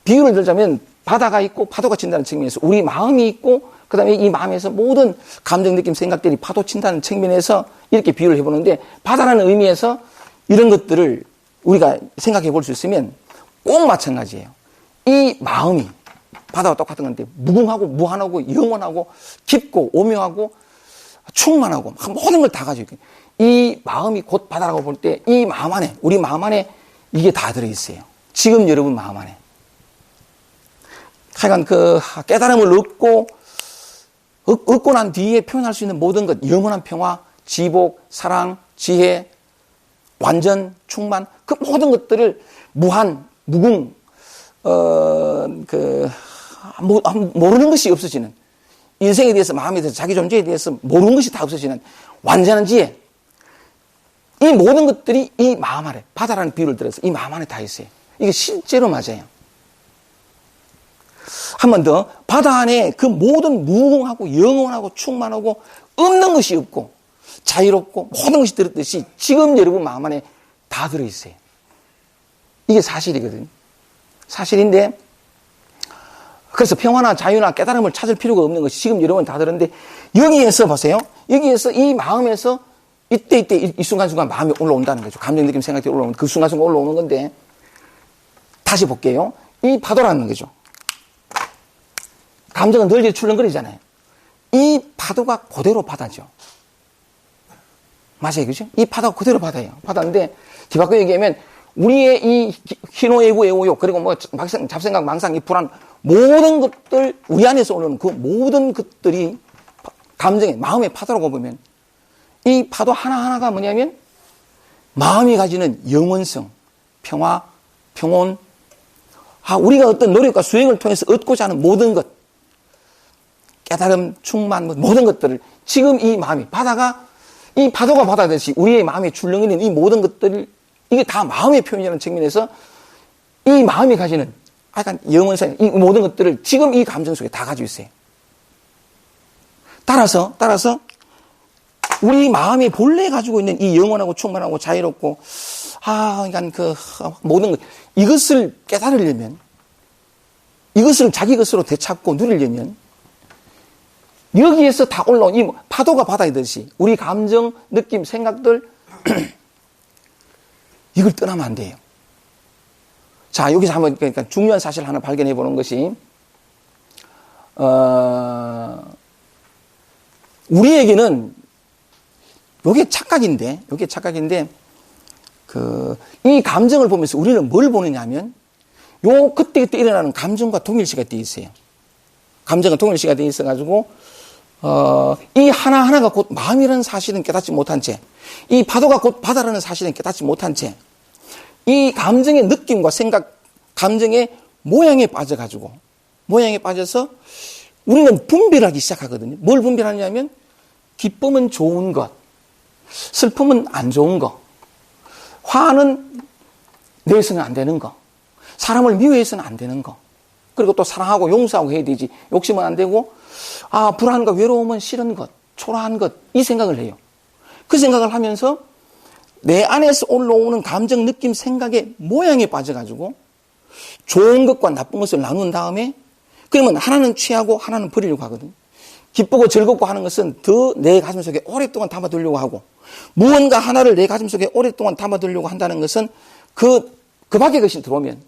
비유를 들자면, 바다가 있고 파도가 친다는 측면에서 우리 마음이 있고 그 다음에 이 마음에서 모든 감정, 느낌, 생각들이 파도 친다는 측면에서 이렇게 비유를 해보는데, 바다라는 의미에서 이런 것들을 우리가 생각해 볼 수 있으면 꼭 마찬가지예요. 이 마음이 바다와 똑같은 건데, 무궁하고 무한하고 영원하고 깊고 오묘하고 충만하고 모든 걸 다 가지고 있어요. 이 마음이 곧 바다라고 볼 때 이 마음 안에, 우리 마음 안에 이게 다 들어있어요. 지금 여러분 마음 안에. 하여간 그 깨달음을 얻고 난 뒤에 표현할 수 있는 모든 것, 영원한 평화, 지복, 사랑, 지혜, 완전, 충만, 그 모든 것들을 무한, 무궁, 모르는 것이 없어지는, 인생에 대해서, 마음에 대해서, 자기 존재에 대해서 모르는 것이 다 없어지는 완전한 지혜. 이 모든 것들이 이 마음 안에, 바다라는 비유를 들어서 이 마음 안에 다 있어요. 이게 실제로 맞아요. 한 번 더, 바다 안에 그 모든 무궁하고 영원하고 충만하고 없는 것이 없고 자유롭고 모든 것이 들었듯이 지금 여러분 마음 안에 다 들어있어요. 이게 사실이거든요. 사실인데, 그래서 평화나 자유나 깨달음을 찾을 필요가 없는 것이 지금 여러분 다 들었는데, 여기에서 보세요. 여기에서 이 마음에서 이때 이 순간순간 마음이 올라온다는 거죠. 감정, 느낌, 생각이 올라오는, 그 순간순간 올라오는 건데, 다시 볼게요. 이 파도라는 거죠. 감정은 늘 출렁거리잖아요. 이 파도가 그대로 바다죠. 맞아요, 그죠? 이 파도가 그대로 바다예요. 바다인데, 뒤바꿔 얘기하면, 우리의 이 희노애구, 애호욕, 그리고 뭐, 잡생각, 망상, 이 불안, 모든 것들, 우리 안에서 오는 그 모든 것들이 감정의, 마음의 파도라고 보면, 이 파도 하나하나가 뭐냐면, 마음이 가지는 영원성, 평화, 평온, 우리가 어떤 노력과 수행을 통해서 얻고자 하는 모든 것, 깨달음, 충만, 모든 것들을 지금 이 마음이, 이 파도가 바다듯이 우리의 마음에 출렁이는 이 모든 것들을, 이게 다 마음의 표현이라는 측면에서 이 마음이 가지는 약간 영원성, 이 모든 것들을 지금 이 감정 속에 다 가지고 있어요. 따라서 우리 마음이 본래 가지고 있는 이 영원하고 충만하고 자유롭고, 그러니까 모든 것, 이것을 깨달으려면, 이것을 자기 것으로 되찾고 누리려면, 여기에서 다 올라온 이 파도가 바다이듯이 우리 감정, 느낌, 생각들 이걸 떠나면 안 돼요. 자, 여기서 한번 그러니까 중요한 사실을 하나 발견해 보는 것이 우리에게는 요게 착각인데 이 감정을 보면서 우리는 뭘 보느냐면 그때 일어나는 감정과 동일시가 되어 있어요. 감정과 동일시가 되어 있어가지고 이 하나하나가 곧 마음이라는 사실은 깨닫지 못한 채, 이 파도가 곧 바다라는 사실은 깨닫지 못한 채, 이 감정의 느낌과 생각, 감정의 모양에 빠져서 우리는 분별하기 시작하거든요. 뭘 분별하냐면, 기쁨은 좋은 것, 슬픔은 안 좋은 것, 화는 내서는 안 되는 것, 사람을 미워해서는 안 되는 것, 그리고 또 사랑하고 용서하고 해야 되지, 욕심은 안 되고, 불안과 외로움은 싫은 것, 초라한 것, 이 생각을 해요. 그 생각을 하면서 내 안에서 올라오는 감정, 느낌, 생각의 모양에 빠져가지고 좋은 것과 나쁜 것을 나눈 다음에, 그러면 하나는 취하고 하나는 버리려고 하거든. 기쁘고 즐겁고 하는 것은 더 내 가슴 속에 오랫동안 담아두려고 하고, 무언가 하나를 내 가슴 속에 오랫동안 담아두려고 한다는 것은 그 밖에 것이 들어오면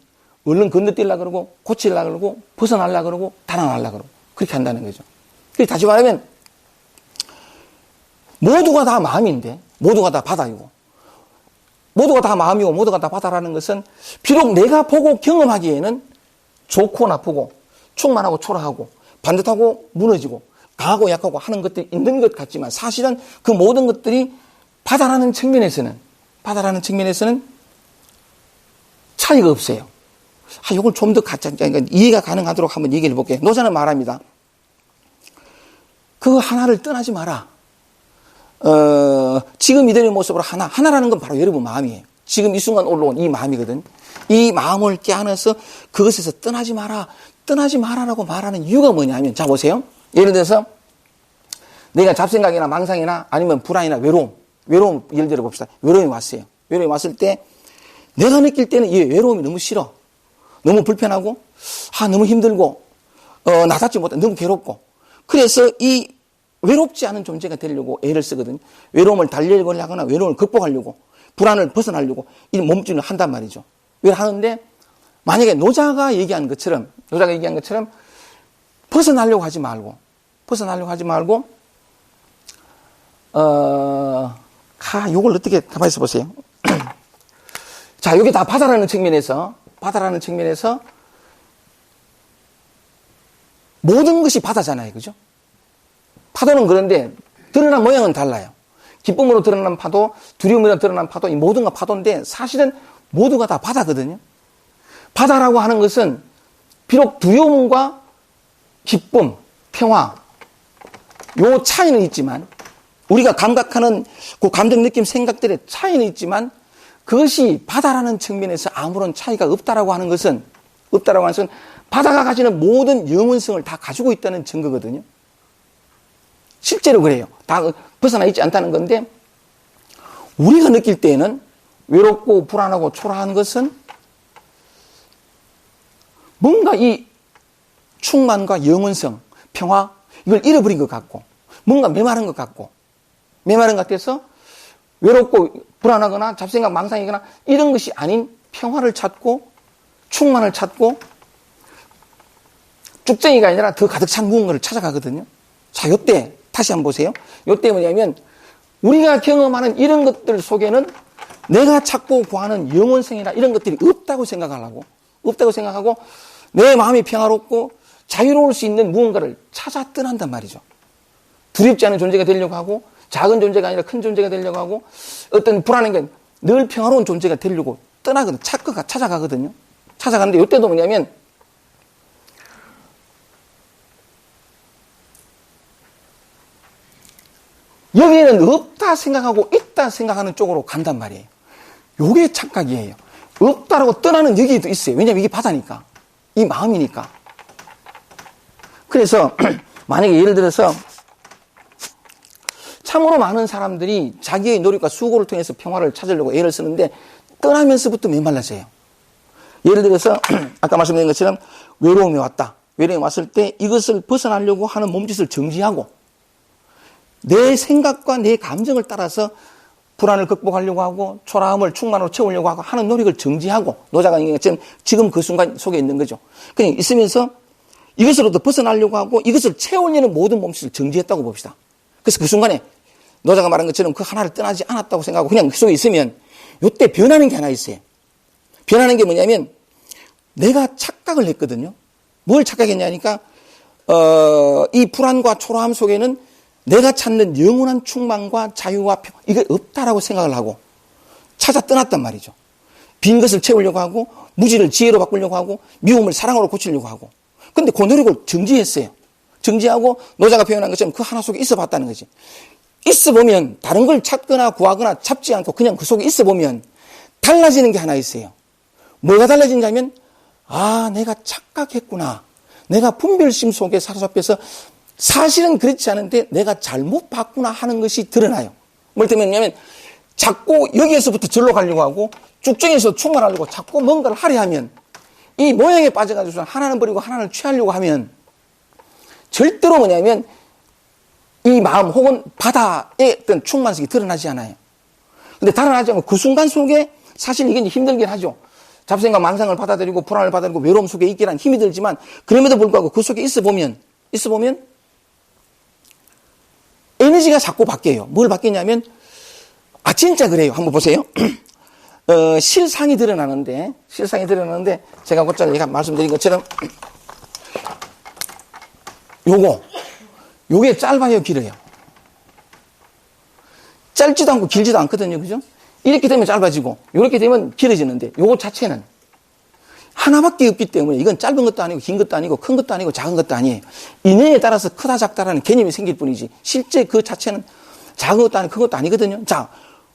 얼른 건너뛰려고 그러고, 고치려고 그러고, 벗어나려고 그러고, 달아나려고 그러고, 그렇게 한다는 거죠. 그래서 다시 말하면, 모두가 다 마음인데, 모두가 다 바다이고, 모두가 다 마음이고, 모두가 다 바다라는 것은, 비록 내가 보고 경험하기에는 좋고 나쁘고, 충만하고 초라하고, 반듯하고 무너지고, 강하고 약하고 하는 것들이 있는 것 같지만, 사실은 그 모든 것들이 바다라는 측면에서는 차이가 없어요. 이걸 좀 더 이해가 가능하도록 한번 얘기를 해볼게요. 노자는 말합니다. 그 하나를 떠나지 마라. 지금 이들의 모습으로 하나라는 건 바로 여러분 마음이에요. 지금 이 순간 올라온 이 마음이거든. 이 마음을 깨안아서 그것에서 떠나지 마라라고 말하는 이유가 뭐냐면, 자, 보세요. 예를 들어서, 내가 잡생각이나 망상이나 아니면 불안이나 외로움, 예를 들어 봅시다. 외로움이 왔어요. 외로움이 왔을 때, 내가 느낄 때는 이 외로움이 너무 싫어. 너무 불편하고, 너무 힘들고, 나답지 못해. 너무 괴롭고. 그래서 이 외롭지 않은 존재가 되려고 애를 쓰거든요. 외로움을 달래려고 하거나 외로움을 극복하려고, 불안을 벗어나려고 이 몸짓을 한단 말이죠. 왜 하는데, 만약에 노자가 얘기한 것처럼 벗어나려고 하지 말고 요걸 어떻게 가만히 있어 보세요. 자, 여기 다 바다라는 측면에서 모든 것이 바다잖아요. 그죠? 파도는 그런데 드러난 모양은 달라요. 기쁨으로 드러난 파도, 두려움으로 드러난 파도, 이 모든 가 파도인데 사실은 모두가 다 바다거든요. 바다라고 하는 것은 비록 두려움과 기쁨, 평화, 요 차이는 있지만, 우리가 감각하는 그 감정, 느낌, 생각들의 차이는 있지만, 그것이 바다라는 측면에서 아무런 차이가 없다라고 하는 것은 바다가 가지는 모든 영원성을 다 가지고 있다는 증거거든요. 실제로 그래요. 다 벗어나 있지 않다는 건데, 우리가 느낄 때에는 외롭고 불안하고 초라한 것은 뭔가 이 충만과 영원성, 평화, 이걸 잃어버린 것 같고, 뭔가 메마른 것 같아서 외롭고 불안하거나 잡생각 망상이거나 이런 것이 아닌 평화를 찾고 충만을 찾고 쭉쟁이가 아니라 더 가득 찬 무언가를 찾아가거든요. 자, 요때 다시 한번 보세요. 요때 뭐냐면 우리가 경험하는 이런 것들 속에는 내가 찾고 구하는 영원성이나 이런 것들이 없다고 생각하고 내 마음이 평화롭고 자유로울 수 있는 무언가를 찾아 떠난단 말이죠. 두렵지 않은 존재가 되려고 하고 작은 존재가 아니라 큰 존재가 되려고 하고 어떤 불안한 게 늘 평화로운 존재가 되려고 떠나거든. 찾아가거든요. 찾아가는데 이때도 뭐냐면 여기에는 없다 생각하고 있다 생각하는 쪽으로 간단 말이에요. 요게 착각이에요. 없다라고 떠나는 여기에도 있어요. 왜냐하면 이게 바다니까. 이 마음이니까. 그래서 만약에 예를 들어서 참으로 많은 사람들이 자기의 노력과 수고를 통해서 평화를 찾으려고 애를 쓰는데 떠나면서부터 메말라져요. 예를 들어서 아까 말씀드린 것처럼 외로움이 왔다. 외로움이 왔을 때 이것을 벗어나려고 하는 몸짓을 정지하고 내 생각과 내 감정을 따라서 불안을 극복하려고 하고 초라함을 충만으로 채우려고 하고 하는 노력을 정지하고 노자가 지금 그 순간 속에 있는 거죠. 그냥 있으면서 이것으로부터 벗어나려고 하고 이것을 채우려는 모든 몸짓을 정지했다고 봅시다. 그래서 그 순간에 노자가 말한 것처럼 그 하나를 떠나지 않았다고 생각하고 그냥 그 속에 있으면 이때 변하는 게 하나 있어요. 변하는 게 뭐냐면 내가 착각을 했거든요. 뭘 착각했냐니까 이 불안과 초라함 속에는 내가 찾는 영원한 충만과 자유와 평화 이게 없다라고 생각을 하고 찾아 떠났단 말이죠. 빈 것을 채우려고 하고 무지를 지혜로 바꾸려고 하고 미움을 사랑으로 고치려고 하고 근데 그 노력을 정지했어요. 정지하고 노자가 표현한 것처럼 그 하나 속에 있어 봤다는 거지. 있어 보면 다른 걸 찾거나 구하거나 잡지 않고 그냥 그 속에 있어 보면 달라지는 게 하나 있어요. 뭐가 달라지냐면 내가 착각했구나. 내가 분별심 속에 사로잡혀서 사실은 그렇지 않은데 내가 잘못 봤구나 하는 것이 드러나요. 뭘 때문이냐면 자꾸 여기에서부터 절로 가려고 하고 쭉정에서 충만하려고 자꾸 뭔가를 하려 하면 이 모양에 빠져가지고 하나는 버리고 하나는 취하려고 하면 절대로 뭐냐면 이 마음 혹은 바다의 어떤 충만성이 드러나지 않아요. 근데 드러나지 않고 그 순간 속에 사실 이게 힘들긴 하죠. 잡생각 만상을 받아들이고 불안을 받아들이고 외로움 속에 있기란 힘이 들지만 그럼에도 불구하고 그 속에 있어 보면 에너지가 자꾸 바뀌어요. 뭘 바뀌냐면 진짜 그래요. 한번 보세요. 실상이 드러나는데 제가 곧전에 말씀드린 것처럼 요게 짧아요, 길어요? 짧지도 않고 길지도 않거든요. 그죠? 이렇게 되면 짧아지고 이렇게 되면 길어지는데 요거 자체는 하나밖에 없기 때문에 이건 짧은 것도 아니고 긴 것도 아니고 큰 것도 아니고 작은 것도 아니에요. 인연에 따라서 크다 작다라는 개념이 생길 뿐이지 실제 그 자체는 작은 것도 아니고 큰 것도 아니거든요. 자,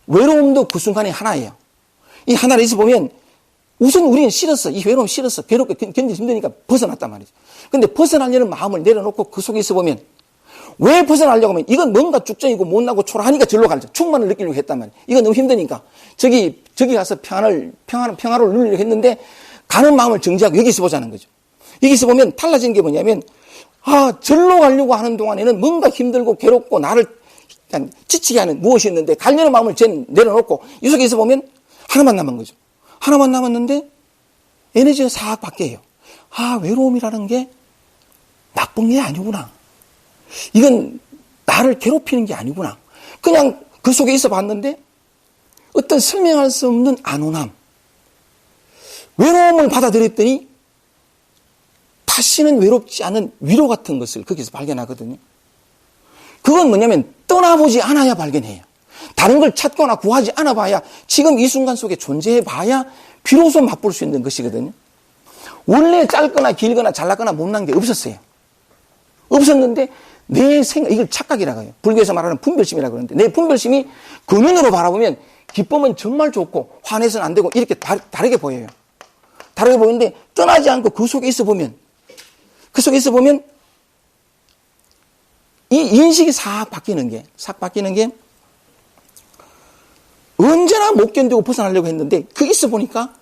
외로움도 그 순간에 하나예요. 이 하나를 있어 보면 우선 우리는 싫었어. 이 외로움 싫었어. 괴롭게 견디기 힘드니까 벗어났단 말이죠. 근데 벗어나려는 마음을 내려놓고 그 속에 있어 보면 왜 벗어나려고 하면 이건 뭔가 쭉정이고 못나고 초라하니까 절로 가죠. 충만을 느끼려고 했단 말이에요. 이건 너무 힘드니까 저기 가서 평화를 누리려고 했는데 가는 마음을 정지하고 여기 있어 보자는 거죠. 여기 있어 보면 달라진 게 뭐냐면 절로 가려고 하는 동안에는 뭔가 힘들고 괴롭고 나를 지치게 하는 무엇이 있는데 가려는 마음을 내려놓고 이 속에 있어 보면 하나만 남은 거죠. 하나만 남았는데 에너지가 싹 바뀌어요. 외로움이라는 게 나쁜 게 아니구나. 이건 나를 괴롭히는 게 아니구나. 그냥 그 속에 있어 봤는데 어떤 설명할 수 없는 안온함, 외로움을 받아들였더니 다시는 외롭지 않은 위로 같은 것을 거기서 발견하거든요. 그건 뭐냐면 떠나보지 않아야 발견해요. 다른 걸 찾거나 구하지 않아봐야 지금 이 순간 속에 존재해봐야 비로소 맛볼 수 있는 것이거든요. 원래 짧거나 길거나 잘났거나 못난 게 없었어요. 없었는데 내 생각, 이걸 착각이라고 해요. 불교에서 말하는 분별심이라고 그러는데 내 분별심이 그 눈으로 바라보면 기쁨은 정말 좋고 화내서는 안 되고 이렇게 다르게 보여요. 다르게 보이는데 떠나지 않고 그 속에 있어 보면 이 인식이 싹 바뀌는 게 언제나 못 견디고 벗어나려고 했는데 그 있어 보니까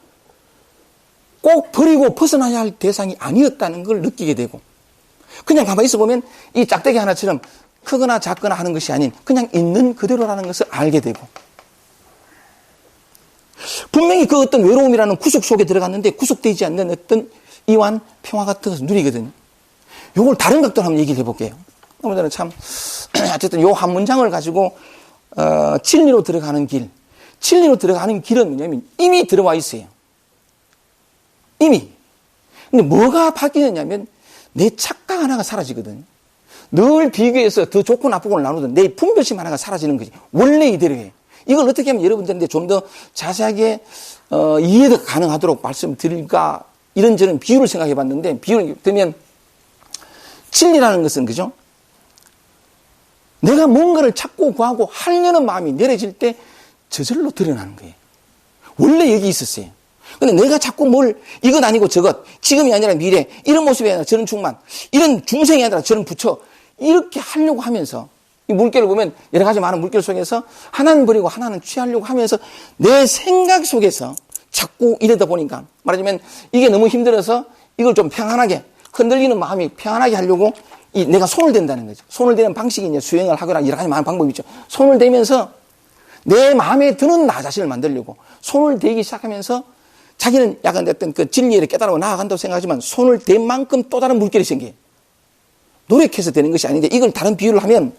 꼭 버리고 벗어나야 할 대상이 아니었다는 걸 느끼게 되고 그냥 가만히 있어 보면 이 짝대기 하나처럼 크거나 작거나 하는 것이 아닌 그냥 있는 그대로라는 것을 알게 되고 분명히 그 어떤 외로움이라는 구속 속에 들어갔는데 구속되지 않는 어떤 이완 평화 같은 것을 누리거든요. 요걸 다른 각도로 한번 얘기를 해볼게요. 오늘은 참 어쨌든 요 한 문장을 가지고 진리로 들어가는 길은 뭐냐면 이미 들어와 있어요. 이미. 근데 뭐가 바뀌느냐면 내 착각 하나가 사라지거든요. 늘 비교해서 더 좋고 나쁘고를 나누던 내 분별심 하나가 사라지는 거지. 원래 이대로예요. 이걸 어떻게 하면 여러분들한테 좀 더 자세하게 이해가 가능하도록 말씀드릴까 이런저런 비유를 생각해 봤는데 비유를 들면 진리라는 것은 그죠? 내가 뭔가를 찾고 구하고 하려는 마음이 내려질 때 저절로 드러나는 거예요. 원래 여기 있었어요. 근데 내가 자꾸 이것 아니고 저것, 지금이 아니라 미래, 이런 모습이 아니라 저런 충만, 이런 중생이 아니라 저런 부처, 이렇게 하려고 하면서, 이 물결을 보면 여러 가지 많은 물결 속에서 하나는 버리고 하나는 취하려고 하면서 내 생각 속에서 자꾸 이러다 보니까, 말하자면 이게 너무 힘들어서 이걸 좀 평안하게, 흔들리는 마음이 평안하게 하려고 내가 손을 댄다는 거죠. 손을 대는 방식이 이제 수행을 하거나 여러 가지 많은 방법이 있죠. 손을 대면서 내 마음에 드는 나 자신을 만들려고 손을 대기 시작하면서 자기는 약간 어떤 그 진리를 깨달아 나아간다고 생각하지만 손을 댄 만큼 또 다른 물결이 생겨요. 노력해서 되는 것이 아닌데 이걸 다른 비유를 하면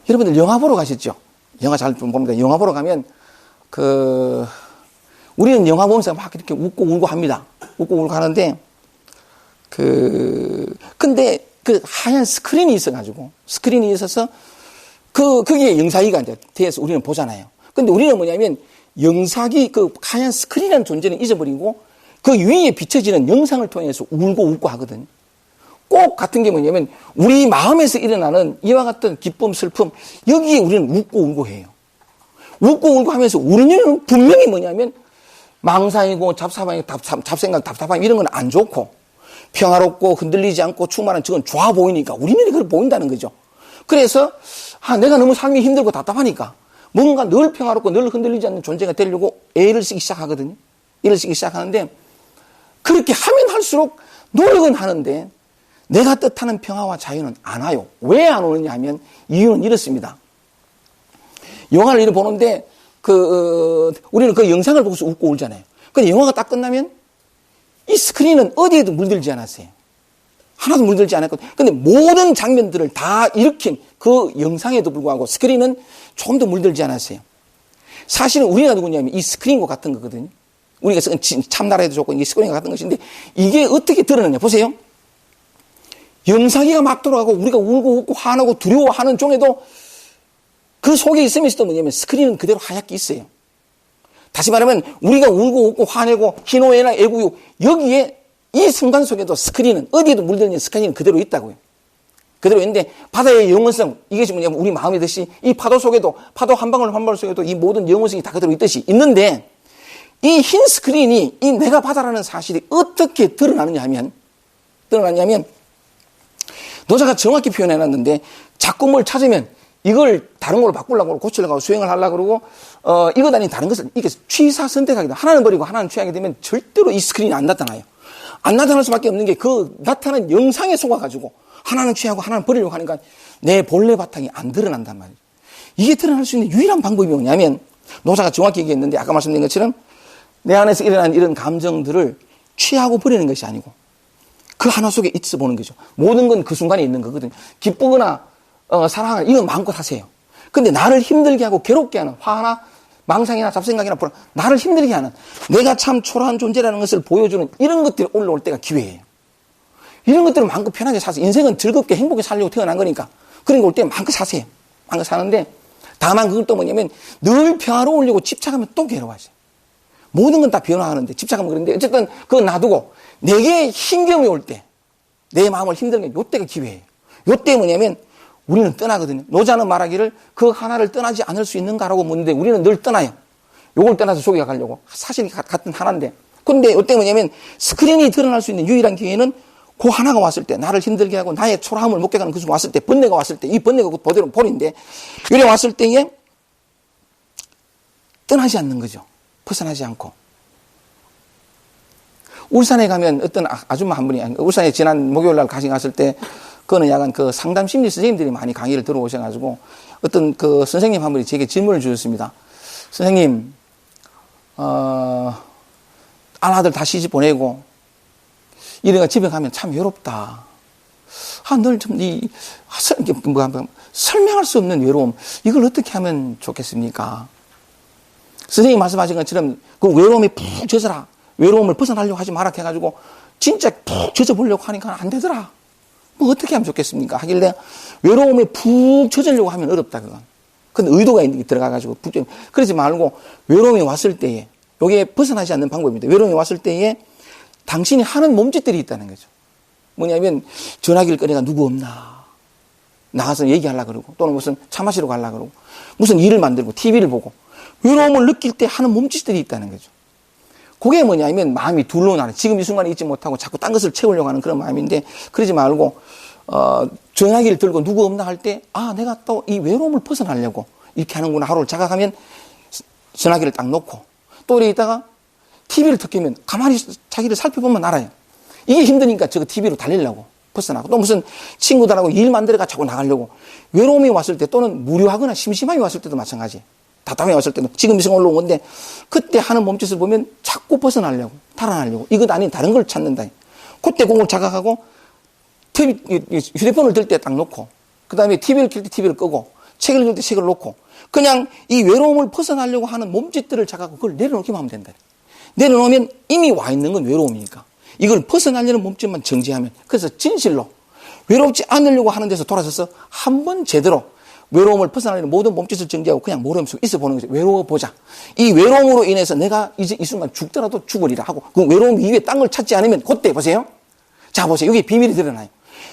여러분들 영화 보러 가셨죠? 영화 잘 봅니다. 영화 보러 가면 우리는 영화 보면서 막 이렇게 웃고 울고 합니다. 웃고 울고 하는데 근데 그 하얀 스크린이 있어서 거기에 영상이가 이제 대해서 우리는 보잖아요. 근데 우리는 뭐냐면 영상이 그 하얀 스크린이라는 존재는 잊어버리고 그 위에 비춰지는 영상을 통해서 울고 웃고 하거든요. 꼭 같은 게 뭐냐면 우리 마음에서 일어나는 이와 같은 기쁨, 슬픔 여기에 우리는 웃고 울고 해요. 웃고 울고 하면서 우는 이유는 분명히 뭐냐면 망상이고 잡생각, 답답함 이런 건 안 좋고 평화롭고 흔들리지 않고 충만한 저건 좋아 보이니까 우리는 그걸 보인다는 거죠. 그래서 내가 너무 삶이 힘들고 답답하니까 뭔가 늘 평화롭고 늘 흔들리지 않는 존재가 되려고 애를 쓰기 시작하거든요. 애를 쓰기 시작하는데 그렇게 하면 할수록 노력은 하는데 내가 뜻하는 평화와 자유는 안 와요. 왜 안 오느냐 하면 이유는 이렇습니다. 영화를 이렇게 보는데 우리는 그 영상을 보고서 웃고 울잖아요. 근데 영화가 딱 끝나면 이 스크린은 어디에도 물들지 않았어요. 하나도 물들지 않았거든요. 근데 모든 장면들을 다 일으킨 그 영상에도 불구하고 스크린은 조금 더 물들지 않았어요. 사실은 우리가 누구냐면 이 스크린과 같은 거거든요. 우리가 참나라에도 좋고 이게 스크린과 같은 것인데 이게 어떻게 드러나냐. 보세요. 영상이가 막 돌아가고 우리가 울고 웃고 화나고 두려워하는 중에도 그 속에 있으면서도 뭐냐면 스크린은 그대로 하얗게 있어요. 다시 말하면 우리가 울고 웃고 화내고 희노애나 애구욕 여기에 이 순간 속에도 스크린은 어디에도 물들는 스크린은 그대로 있다고요. 그대로 있는데 바다의 영원성 이것이 뭐냐면 우리 마음이 듯이 이 파도 속에도 파도 한 방울 한 방울 속에도 이 모든 영원성이 다 그대로 있듯이 있는데 이 흰 스크린이 이 내가 바다라는 사실이 어떻게 드러나냐면 노자가 정확히 표현해놨는데 자꾸 뭘 찾으면 이걸 다른 걸로 바꾸려고 고치려고 수행을 하려고 그러고 이것 아닌 다른 것을 이게 취사 선택하게 되면 하나는 버리고 하나는 취하게 되면 절대로 이 스크린이 안 나타나요. 안 나타날 수밖에 없는 게 그 나타난 영상에 속아가지고 하나는 취하고 하나는 버리려고 하니까 내 본래 바탕이 안 드러난단 말이에요. 이게 드러날 수 있는 유일한 방법이 뭐냐면 노자가 정확히 얘기했는데 아까 말씀드린 것처럼 내 안에서 일어난 이런 감정들을 취하고 버리는 것이 아니고 그 하나 속에 있어 보는 거죠. 모든 건 그 순간에 있는 거거든요. 기쁘거나 사랑하거나 이건 마음껏 하세요. 근데 나를 힘들게 하고 괴롭게 하는 화나 망상이나 잡생각이나 불안, 나를 힘들게 하는 내가 참 초라한 존재라는 것을 보여주는 이런 것들이 올라올 때가 기회예요. 이런 것들을 마음껏 편하게 사세요. 인생은 즐겁게 행복하게 살려고 태어난 거니까 그런 거 올 때 마음껏 사세요. 마음껏 사는데 다만 그걸 또 뭐냐면 늘 평화로우려고 집착하면 또 괴로워하세요. 모든 건 다 변화하는데 집착하면 그런데 어쨌든 그거 놔두고 내게 힘겨움이 올 때 내 마음을 힘들게 요때가 기회예요. 요때 뭐냐면 우리는 떠나거든요. 노자는 말하기를 그 하나를 떠나지 않을 수 있는가라고 묻는데 우리는 늘 떠나요. 요걸 떠나서 속에 가려고. 사실 같은 하나인데. 근데 요때 뭐냐면 스크린이 드러날 수 있는 유일한 기회는 그 하나가 왔을 때 나를 힘들게 하고 나의 초라함을 목격하는 그 순간 왔을 때 번뇌가 왔을 때 이 번뇌가 그대로 본인데 요래 왔을 때에 떠나지 않는 거죠. 벗어나지 않고. 울산에 가면 어떤 아줌마 한 분이 울산에 지난 목요일 날 갔을 때 그거는 약간 그 상담 심리 선생님들이 많이 강의를 들어오셔가지고 어떤 그 선생님 한 분이 제게 질문을 주셨습니다. 선생님, 아들 다 시집 보내고 이래가 집에 가면 참 외롭다. 늘 좀 설명할 수 없는 외로움. 이걸 어떻게 하면 좋겠습니까? 선생님 말씀하신 것처럼 그 외로움에 푹 젖어라. 외로움을 벗어나려고 하지 마라 해가지고 진짜 푹 젖어보려고 하니까 안 되더라. 뭐 어떻게 하면 좋겠습니까? 하길래 외로움에 푹 젖으려고 하면 어렵다 그건. 근데 의도가 들어가가지고 푹 젖. 그러지 말고 외로움이 왔을 때에 이게 벗어나지 않는 방법입니다. 외로움이 왔을 때에 당신이 하는 몸짓들이 있다는 거죠. 뭐냐면 전화기를 꺼내가 누구 없나 나가서 얘기하려고 그러고 또는 무슨 차 마시러 가려고 그러고 무슨 일을 만들고 TV를 보고 외로움을 느낄 때 하는 몸짓들이 있다는 거죠. 그게 뭐냐면 마음이 둘로 나는 지금 이 순간에 있지 못하고 자꾸 딴 것을 채우려고 하는 그런 마음인데 그러지 말고 전화기를 들고 누구 없나 할 때 내가 또 이 외로움을 벗어나려고 이렇게 하는구나 하루를 자각하면 전화기를 딱 놓고 또 이래 있다가 TV를 턱 켜면 가만히 자기를 살펴보면 알아요. 이게 힘드니까 저거 TV로 달리려고 벗어나고 또 무슨 친구들하고 일 만들어가 자꾸 나가려고 외로움이 왔을 때 또는 무료하거나 심심함이 왔을 때도 마찬가지. 답답해 왔을 때도 지금 이 순간 올라온 건데 그때 하는 몸짓을 보면 자꾸 벗어나려고 달아나려고 이것 아닌 다른 걸 찾는다. 그때 공을 자각하고 휴대폰을 들 때 딱 놓고 그 다음에 TV를 켤 때 TV를 끄고 책을 읽을 때 책을 놓고 그냥 이 외로움을 벗어나려고 하는 몸짓들을 자각하고 그걸 내려놓기만 하면 된다. 내려놓으면 이미 와 있는 건 외로움이니까 이걸 벗어나려는 몸짓만 정지하면 그래서 진실로 외롭지 않으려고 하는 데서 돌아서서 한번 제대로 외로움을 벗어나려는 모든 몸짓을 정지하고 그냥 모름 속에 있어 보는 거죠. 외로워보자. 이 외로움으로 인해서 내가 이제 이 순간 죽더라도 죽으리라 하고 그 외로움 이외에 딴 걸 찾지 않으면 그때 보세요. 자 보세요. 여기 비밀이 드러나요.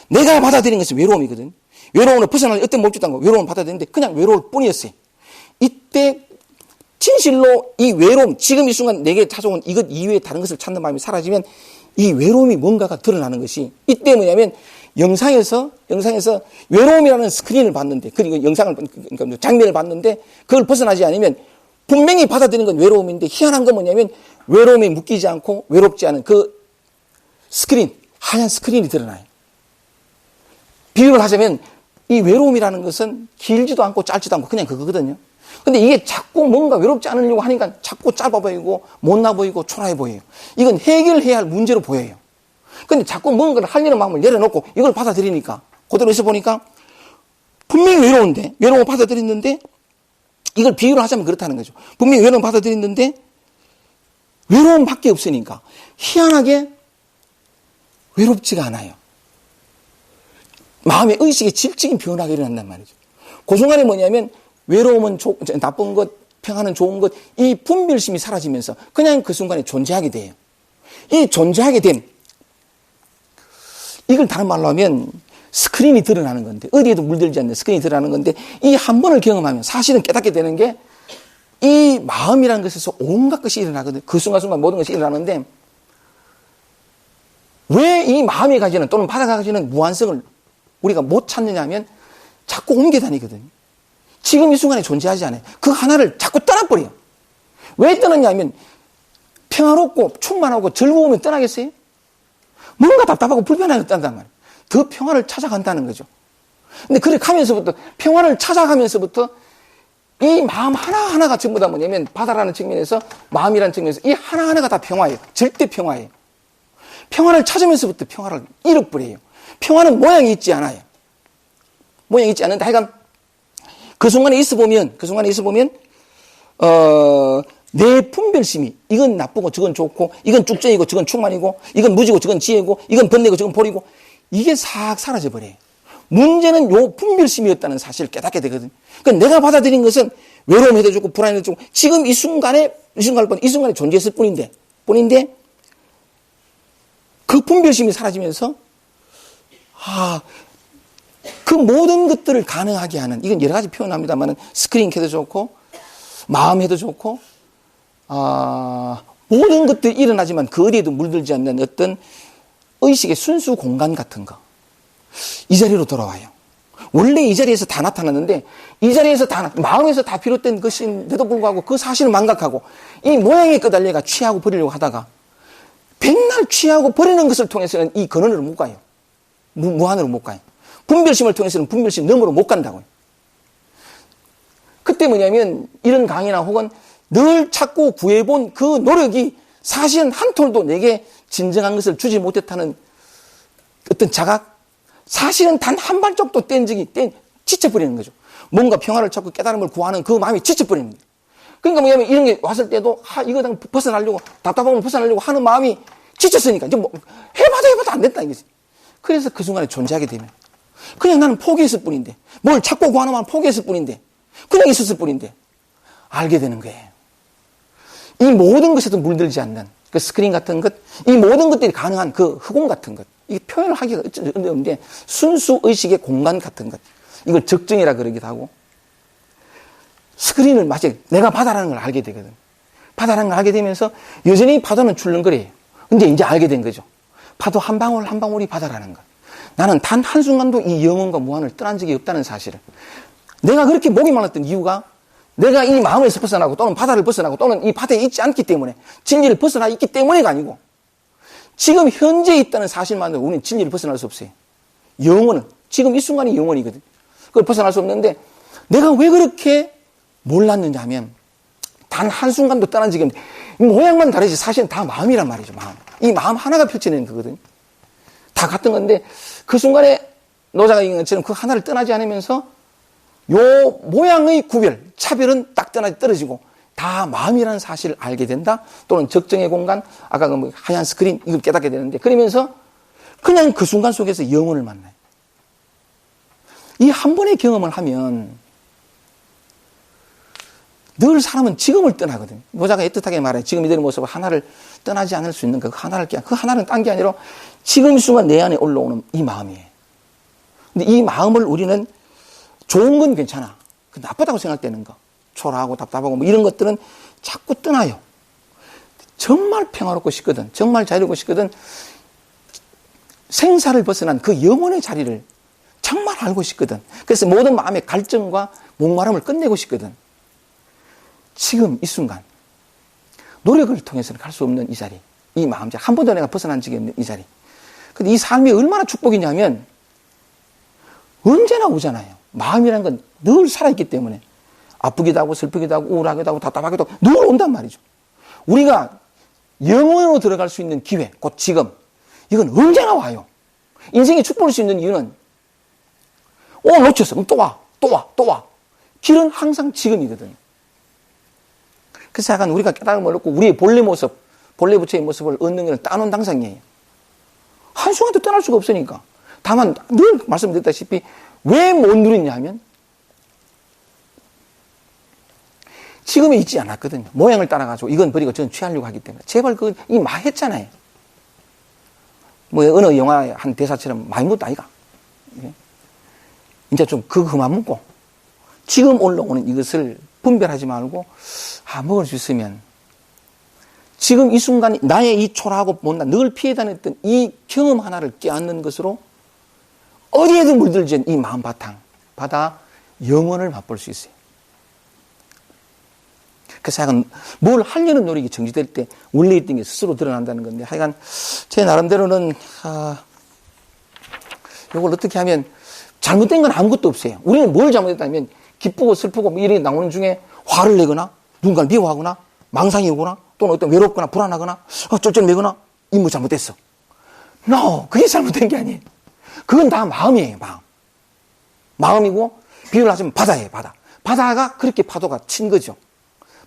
내가 받아들인 것은 외로움이거든. 외로움을 벗어나려는 어떤 몸짓도 안 하고 외로움을 받아들이는데 그냥 외로울 뿐이었어요. 이때 진실로 이 외로움 지금 이 순간 내게 찾아온 이것 이외에 다른 것을 찾는 마음이 사라지면 이 외로움이 뭔가가 드러나는 것이 이때 뭐냐면 영상에서 외로움이라는 스크린을 봤는데 그리고 영상을 그러니까 장면을 봤는데 그걸 벗어나지 않으면 분명히 받아들이는 건 외로움인데 희한한 건 뭐냐면 외로움에 묶이지 않고 외롭지 않은 그 스크린 하얀 스크린이 드러나요. 비유를 하자면 이 외로움이라는 것은 길지도 않고 짧지도 않고 그냥 그거거든요. 근데 이게 자꾸 뭔가 외롭지 않으려고 하니까 자꾸 짧아 보이고 못나 보이고 초라해 보여요. 이건 해결해야 할 문제로 보여요. 근데 자꾸 뭔가를 하려는 마음을 내려놓고 이걸 받아들이니까 그대로 있어 보니까 분명히 외로운데 외로움을 받아들였는데 이걸 비유를 하자면 그렇다는 거죠. 분명히 외로움을 받아들였는데 외로움밖에 없으니까 희한하게 외롭지가 않아요. 마음의 의식의 질적인 변화가 일어난단 말이죠. 그 순간에 뭐냐면 외로움은 나쁜 것, 평안은 좋은 것, 이 분별심이 사라지면서 그냥 그 순간에 존재하게 돼요. 이 존재하게 됨, 이걸 다른 말로 하면 스크린이 드러나는 건데 어디에도 물들지 않는 스크린이 드러나는 건데 이 한 번을 경험하면 사실은 깨닫게 되는 게 이 마음이라는 것에서 온갖 것이 일어나거든요. 그 순간순간 모든 것이 일어나는데 왜 이 마음이 가지는 또는 바다가 가지는 무한성을 우리가 못 찾느냐 하면 자꾸 옮겨 다니거든요. 지금 이 순간에 존재하지 않아요. 그 하나를 자꾸 떠나버려요. 왜 떠났냐 하면 평화롭고 충만하고 즐거우면 떠나겠어요? 뭔가 답답하고 불편하였단 말이에요. 더 평화를 찾아간다는 거죠. 근데 그렇게 하면서부터, 평화를 찾아가면서부터 이 마음 하나하나가 전부 다 뭐냐면 바다라는 측면에서, 마음이라는 측면에서 이 하나하나가 다 평화예요. 절대 평화예요. 평화를 찾으면서부터 평화를 잃어버려요. 평화는 모양이 있지 않아요. 모양이 있지 않은데 하여간 그 순간에 있어 보면, 내 분별심이, 이건 나쁘고 저건 좋고, 이건 쭉정이고 저건 충만이고, 이건 무지고 저건 지혜고, 이건 번뇌고 저건 보리고, 이게 싹 사라져버려요. 문제는 요 분별심이었다는 사실을 깨닫게 되거든요. 그러니까 내가 받아들인 것은 외로움해도 좋고, 불안해도 좋고, 지금 이 순간에 존재했을 뿐인데, 그 분별심이 사라지면서, 그 모든 것들을 가능하게 하는, 이건 여러 가지 표현합니다만, 스크린 켜도 좋고, 마음 해도 좋고, 모든 것들이 일어나지만 그 어디에도 물들지 않는 어떤 의식의 순수 공간 같은 거. 이 자리로 돌아와요. 원래 이 자리에서 다 나타났는데, 이 자리에서 마음에서 다 비롯된 것인데도 불구하고 그 사실을 망각하고, 이 모양에 끄달려가 취하고 버리려고 하다가, 백날 취하고 버리는 것을 통해서는 이 근원으로 못 가요. 무한으로 못 가요. 분별심을 통해서는 분별심 너머로 못 간다고요. 그때 뭐냐면, 이런 강의나 혹은 늘 찾고 구해본 그 노력이 사실은 한 톨도 내게 진정한 것을 주지 못했다는 어떤 자각, 사실은 단 한 발짝도 지쳐버리는 거죠. 뭔가 평화를 찾고 깨달음을 구하는 그 마음이 지쳐버리는 거예요. 그러니까 뭐냐면 이런 게 왔을 때도 이거 벗어나려고, 답답하면 벗어나려고 하는 마음이 지쳤으니까 이제 뭐 해봐도 안 됐다 이거지. 그래서 그 순간에 존재하게 되면 그냥 나는 포기했을 뿐인데, 뭘 찾고 구하는 마음 포기했을 뿐인데, 그냥 있었을 뿐인데 알게 되는 거예요. 이 모든 것에도 물들지 않는 그 스크린 같은 것, 이 모든 것들이 가능한 그 흑공 같은 것, 이 표현을 하기가 어려운데 순수 의식의 공간 같은 것, 이걸 적정이라 그러기도 하고, 스크린을 마치 내가 바다라는 걸 알게 되거든. 바다라는 걸 알게 되면서 여전히 파도는 출렁거려요. 근데 이제 알게 된 거죠. 파도 한 방울 한 방울이 바다라는 것. 나는 단 한순간도 이 영혼과 무한을 떠난 적이 없다는 사실을. 내가 그렇게 목이 말랐던 이유가 내가 이 마음에서 벗어나고 또는 바다를 벗어나고 또는 이 바다에 있지 않기 때문에, 진리를 벗어나 있기 때문에가 아니고, 지금 현재 있다는 사실만으로 우리는 진리를 벗어날 수 없어요. 영혼은, 지금 이 순간이 영혼이거든. 그걸 벗어날 수 없는데, 내가 왜 그렇게 몰랐느냐 하면, 단 한순간도 떠난 적이 없는데, 모양만 다르지 사실은 다 마음이란 말이죠, 마음. 이 마음 하나가 펼쳐내는 거거든. 다 같은 건데, 그 순간에 노자가 얘기한 것처럼 그 하나를 떠나지 않으면서, 요 모양의 구별, 차별은 딱 떨어지고 다 마음이라는 사실을 알게 된다. 또는 적정의 공간, 아까 그 뭐 하얀 스크린, 이걸 깨닫게 되는데, 그러면서 그냥 그 순간 속에서 영혼을 만나요. 이 한 번의 경험을 하면 늘 사람은 지금을 떠나거든요. 노자가 애틋하게 말해요. 지금 이들의 모습을 하나를 떠나지 않을 수 있는 그 하나를 그 하나는 딴 게 아니라 지금 이 순간 내 안에 올라오는 이 마음이에요. 근데 이 마음을 우리는 좋은 건 괜찮아. 나쁘다고 생각되는 거, 초라하고 답답하고 뭐 이런 것들은 자꾸 떠나요. 정말 평화롭고 싶거든, 정말 자유롭고 싶거든, 생사를 벗어난 그 영혼의 자리를 정말 알고 싶거든. 그래서 모든 마음의 갈증과 목마름을 끝내고 싶거든. 지금 이 순간 노력을 통해서는 갈 수 없는 이 자리, 이 마음자리, 한 번도 내가 벗어난 적이 없는 이 자리. 근데 이 삶이 얼마나 축복이냐면 언제나 오잖아요. 마음이라는 건 늘 살아있기 때문에 아프기도 하고 슬프기도 하고 우울하기도 하고 답답하기도 하고 늘 온단 말이죠. 우리가 영원으로 들어갈 수 있는 기회, 곧 지금, 이건 언제나 와요. 인생이 축복할 수 있는 이유는 놓쳤어. 그럼 또 와. 길은 항상 지금이거든요. 그래서 약간 우리가 깨달음을 얻고 우리의 본래 모습, 본래 부처의 모습을 얻는 것은 따놓은 당상이에요. 한순간도 떠날 수가 없으니까. 다만 늘 말씀드렸다시피 왜 못 누리냐 하면 지금에 있지 않았거든요. 모양을 따라가지고 이건 버리고 저건 취하려고 하기 때문에. 제발 이 마했잖아요. 뭐 어느 영화 한 대사처럼 많이 묻다 아이가. 이제 좀 그만 묻고 지금 올라오는 이것을 분별하지 말고 먹을 수 있으면 지금 이 순간이 나의 이 초라하고 못난 늘 피해 다녔던 이 경험 하나를 깨닫는 것으로 어디에도 물들지 않은 이 마음 바탕, 바다 영혼을 맛볼 수 있어요. 그래서 하여간 뭘 하려는 노력이 정지될 때 원래 있던 게 스스로 드러난다는 건데, 하여간 제 나름대로는 이걸 어떻게 하면 잘못된 건 아무것도 없어요. 우리는 뭘 잘못했다면 기쁘고 슬프고 뭐 이런 나오는 중에 화를 내거나 누군가를 미워하거나 망상이 오거나 또는 어떤 외롭거나 불안하거나 쩔쩔매거나 임무 잘못됐어. No, 그게 잘못된 게 아니에요. 그건 다 마음이에요. 마음이고 비유를 하자면 바다예요. 바다가 그렇게 파도가 친 거죠.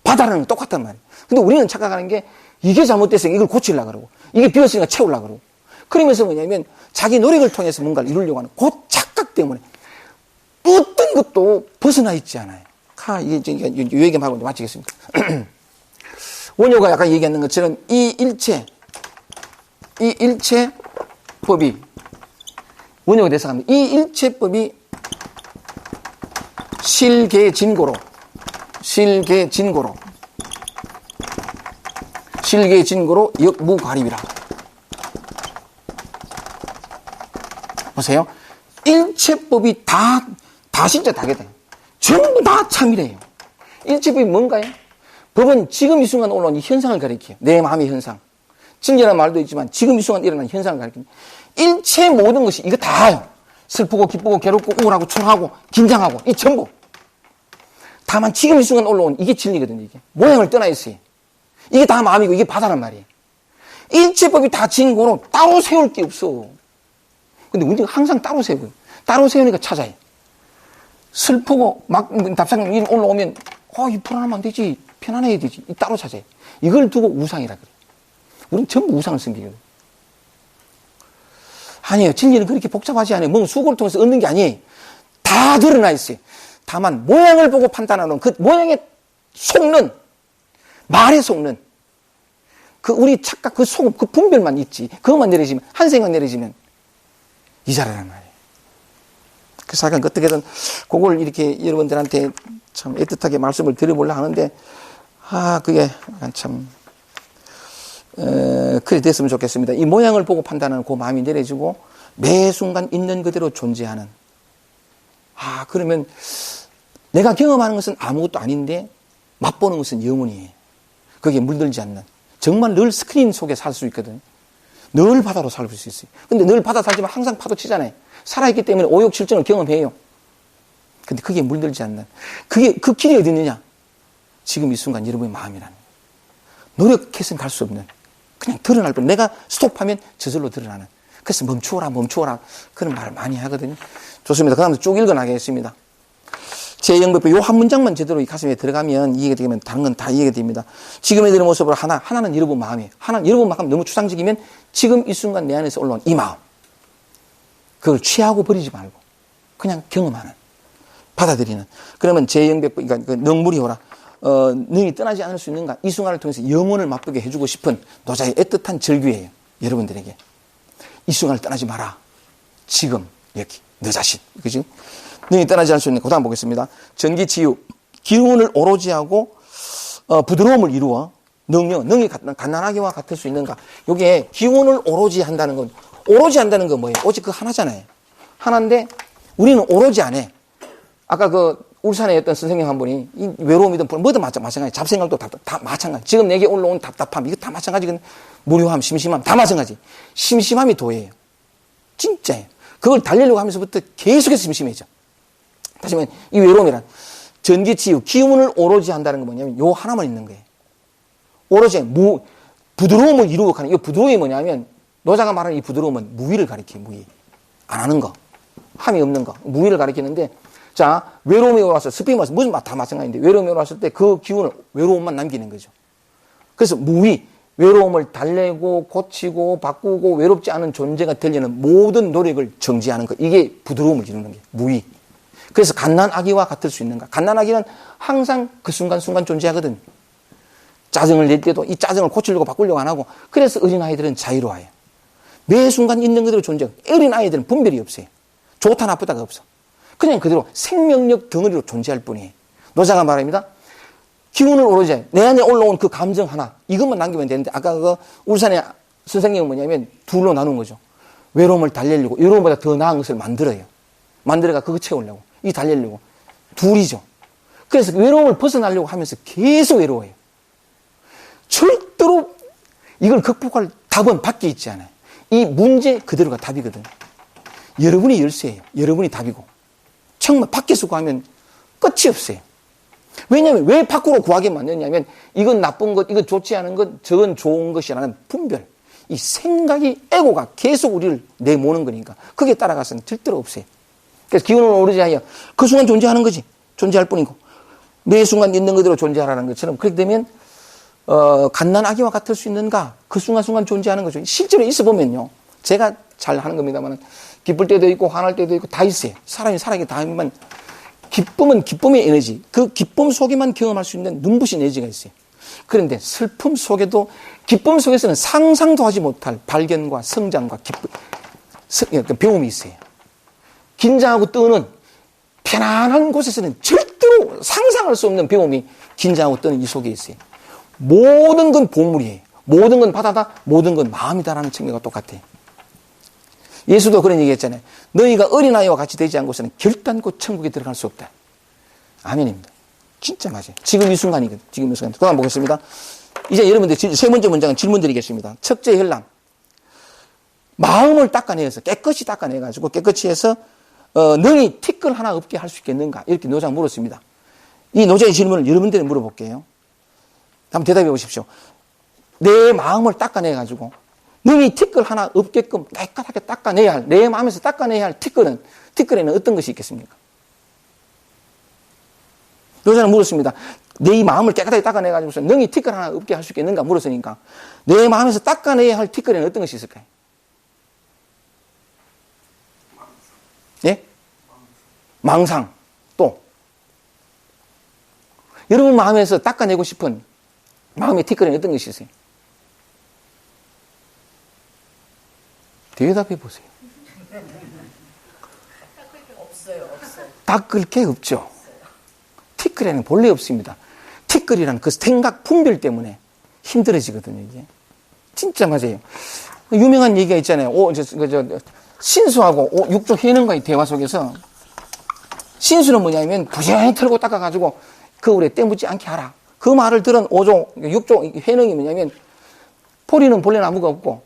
바다라는 건 똑같단 말이에요. 근데 우리는 착각하는 게 이게 잘못됐으니까 이걸 고치려고 그러고 이게 비었으니까 채우려고 그러고 그러면서 뭐냐면 자기 노력을 통해서 뭔가를 이루려고 하는 그 착각 때문에 어떤 것도 벗어나 있지 않아요. 이게 이 얘기만 하고 마치겠습니다. 원효가 약간 얘기하는 것처럼 이 일체법이 원효가 대사합니다. 이 일체법이 실계진고로 역무가립이라. 보세요. 일체법이 다 진짜 다게 돼요. 전부 다 참이래요. 일체법이 뭔가요? 법은 지금 이 순간 올라온 이 현상을 가리켜요. 내 마음의 현상. 진리라는 말도 있지만 지금 이 순간 일어나는 현상을 가리킵니다. 일체 모든 것이 이거 다요. 슬프고 기쁘고 괴롭고 우울하고 초라하고 긴장하고 이 전부. 다만 지금 이 순간 올라온 이게 진리거든요. 이게 모양을 떠나 있어요. 이게 다 마음이고 이게 바다란 말이에요. 일체법이 다 진고로 따로 세울 게 없어. 근데 문제가 항상 따로 세우고요. 따로 세우니까 찾아요. 슬프고 막 답상이 올라오면 이 불안하면 안 되지. 편안해야 되지. 따로 찾아요. 이걸 두고 우상이라 그래요. 우리는 전부 우상을 섬기거든요. 아니에요. 진리는 그렇게 복잡하지 않아요. 뭔 수고를 통해서 얻는 게 아니에요. 다 드러나 있어요. 다만 모양을 보고 판단하는 그 모양에 속는 말에 속는 그 우리 착각 그 속음 그 분별만 있지. 그것만 내려지면 한 생각 내려지면 이 자리란 말이에요. 그래서 약간 어떻게든 그걸 이렇게 여러분들한테 참 애틋하게 말씀을 드려보려고 하는데 그게 참 그래 됐으면 좋겠습니다. 이 모양을 보고 판단하는 그 마음이 내려지고 매 순간 있는 그대로 존재하는 그러면 내가 경험하는 것은 아무것도 아닌데 맛보는 것은 영원이에요. 거기에 물들지 않는 정말 늘 스크린 속에 살 수 있거든요. 늘 바다로 살 수 있어요. 근데 늘 바다 살지만 항상 파도 치잖아요. 살아있기 때문에 오욕칠정을 경험해요. 근데 그게 물들지 않는 그 길이 어디 있느냐? 지금 이 순간 여러분의 마음이라는 노력해서는 갈 수 없는 그냥 드러날 뿐 내가 스톱하면 저절로 드러나는 그래서 멈추어라 그런 말을 많이 하거든요. 좋습니다. 그 다음에 쭉 읽어나가겠습니다. 제0법표 요 한 문장만 제대로 이 가슴에 들어가면 이해가 되면 다른 건 다 이해가 됩니다. 지금의 들의 모습으로 하나는 여러분 마음이에요. 하나는 여러분 마음 너무 추상적이면 지금 이 순간 내 안에서 올라온 이 마음 그걸 취하고 버리지 말고 그냥 경험하는 받아들이는 그러면 제0법표 그러니까 능무리호라 능히 떠나지 않을 수 있는가 이 순간을 통해서 영혼을 맛보게 해주고 싶은 노자의 애틋한 절규예요. 여러분들에게 이 순간을 떠나지 마라. 지금 여기 너 자신 그지? 능히 떠나지 않을 수 있는 그 다음 보겠습니다. 전기치유 기운을 오로지 하고 부드러움을 이루어 능히 갓난아기와 같을 수 있는가. 이게 기운을 오로지 한다는 건 뭐예요? 오직 그 하나잖아요. 하나인데 우리는 오로지 안 해. 아까 울산에 어떤 선생님 한 분이 이 외로움이든 뭐든 마찬가지. 잡생각도 다 마찬가지. 지금 내게 올라온 답답함 이거 다 마찬가지. 무료함, 심심함 다 마찬가지. 심심함이 도예요. 진짜예요. 그걸 달리려고 하면서부터 계속해서 심심해져. 다시 말하면 이 외로움이란 전기치유 기운을 오로지 한다는 건 뭐냐면 요 하나만 있는 거예요. 오로지 부드러움을 이루고 가는 이 부드러움이 뭐냐면 노자가 말하는 이 부드러움은 무위를 가리켜요. 무위. 안 하는 거. 함이 없는 거. 무위를 가리키는데 자 외로움이 올라왔을 때 스피드 무슨 다 마찬가지인데 외로움이 올라왔을 때 그 기운을 외로움만 남기는 거죠. 그래서 무위 외로움을 달래고 고치고 바꾸고 외롭지 않은 존재가 되려는 모든 노력을 정지하는 것. 이게 부드러움을 이루는 게 무위. 그래서 갓난아기와 같을 수 있는가. 갓난아기는 항상 그 순간순간 존재하거든. 짜증을 낼 때도 이 짜증을 고치려고 바꾸려고 안 하고 그래서 어린아이들은 자유로워요. 매 순간 있는 그대로 존재하고 어린아이들은 분별이 없어요. 좋다 나쁘다가 없어. 그냥 그대로 생명력 덩어리로 존재할 뿐이에요. 노자가 말합니다. 기운을 오로지 내 안에 올라온 그 감정 하나 이것만 남기면 되는데 아까 울산의 선생님은 뭐냐면 둘로 나눈 거죠. 외로움을 달래려고 외로움보다 더 나은 것을 만들어요. 만들어가 그거 채우려고 이 달래려고 둘이죠. 그래서 외로움을 벗어나려고 하면서 계속 외로워요. 절대로 이걸 극복할 답은 밖에 있지 않아요. 이 문제 그대로가 답이거든. 여러분이 열쇠예요. 여러분이 답이고. 정말 밖에서 구하면 끝이 없어요. 왜냐하면 왜 밖으로 구하게 만드냐면 이건 나쁜 것, 이건 좋지 않은 것, 저건 좋은 것이라는 분별. 이 생각이, 에고가 계속 우리를 내모는 거니까. 그게 따라가서는 절대로 없어요. 그래서 기운을 오르지 하여 그 순간 존재하는 거지. 존재할 뿐이고. 매 순간 있는 그대로 존재하라는 것처럼 그렇게 되면 갓난 아기와 같을 수 있는가? 그 순간순간 존재하는 거죠. 실제로 있어 보면요. 제가 잘 하는 겁니다만 기쁠 때도 있고 화날 때도 있고 다 있어요. 사람이 살아있게 다 하면 기쁨은 기쁨의 에너지. 그 기쁨 속에만 경험할 수 있는 눈부신 에너지가 있어요. 그런데 슬픔 속에도 기쁨 속에서는 상상도 하지 못할 발견과 성장과 배움이 있어요. 긴장하고 떠는 편안한 곳에서는 절대로 상상할 수 없는 배움이 긴장하고 떠는 이 속에 있어요. 모든 건 보물이에요. 모든 건 바다다, 모든 건 마음이다라는 측면과 똑같아요. 예수도 그런 얘기 했잖아요. 너희가 어린아이와 같이 되지 않고서는 결단코 천국에 들어갈 수 없다. 아멘입니다. 진짜 맞아요. 지금 이 순간이거든요. 지금 이 순간. 또 한번 보겠습니다. 이제 여러분들 세 번째 문장은 질문 드리겠습니다. 첫째 혈람. 마음을 닦아내서 깨끗이 닦아내가지고 깨끗이 해서 너희 티끌 하나 없게 할 수 있겠는가? 이렇게 노자가 물었습니다. 이 노자의 질문을 여러분들이 물어볼게요. 한번 대답해 보십시오. 내 마음을 닦아내가지고 너희 티끌 하나 없게끔 깨끗하게 닦아내야 할, 내 마음에서 닦아내야 할 티끌에는 어떤 것이 있겠습니까? 노자는 물었습니다. 내 마음을 깨끗하게 닦아내가지고서 너희 티끌 하나 없게 할 수 있겠는가 물었으니까 내 마음에서 닦아내야 할 티끌에는 어떤 것이 있을까요? 예? 망상. 또 여러분 마음에서 닦아내고 싶은 마음의 티끌에는 어떤 것이 있어요? 대답해 보세요. 없어요. 닦을 게 없죠. 티끌에는 본래 없습니다. 티끌이라는 그 생각 분별 때문에 힘들어지거든요, 이게. 진짜 맞아요. 유명한 얘기가 있잖아요. 신수하고 육조 해능과의 대화 속에서 신수는 뭐냐면 부지런히 털고 닦아가지고 거울에 때묻지 않게 하라. 그 말을 들은 육조 해능이 뭐냐면 포리는 본래 나무가 없고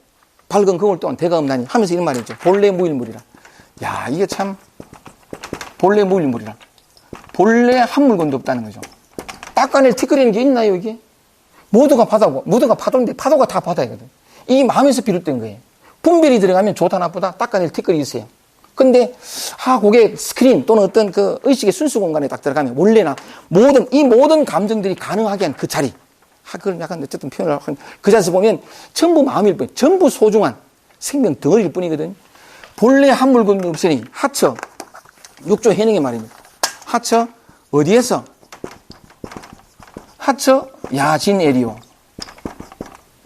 밝은 거울 또한 대가 없나니 하면서 이런 말이죠. 본래 무일물이라. 야, 이게 참 본래 무일물이라. 본래 한 물건도 없다는 거죠. 닦아낼 티끌이라는 게 있나요, 이게? 모두가 바다고, 모두가 파도인데 파도가 다 바다이거든. 이 마음에서 비롯된 거예요. 분별이 들어가면 좋다 나쁘다 닦아낼 티끌이 있어요. 근데 그게 스크린 또는 어떤 그 의식의 순수 공간에 딱 들어가면 원래나 이 모든 감정들이 가능하게 한 그 자리. 그걸 약간 어쨌든 표현을 하는 그 자리에서 보면 전부 마음일 뿐, 전부 소중한 생명 덩어리일 뿐이거든. 본래 한 물건도 없으니 하처 육조 해능의 말입니다. 하처 어디에서? 하처 야진에리오.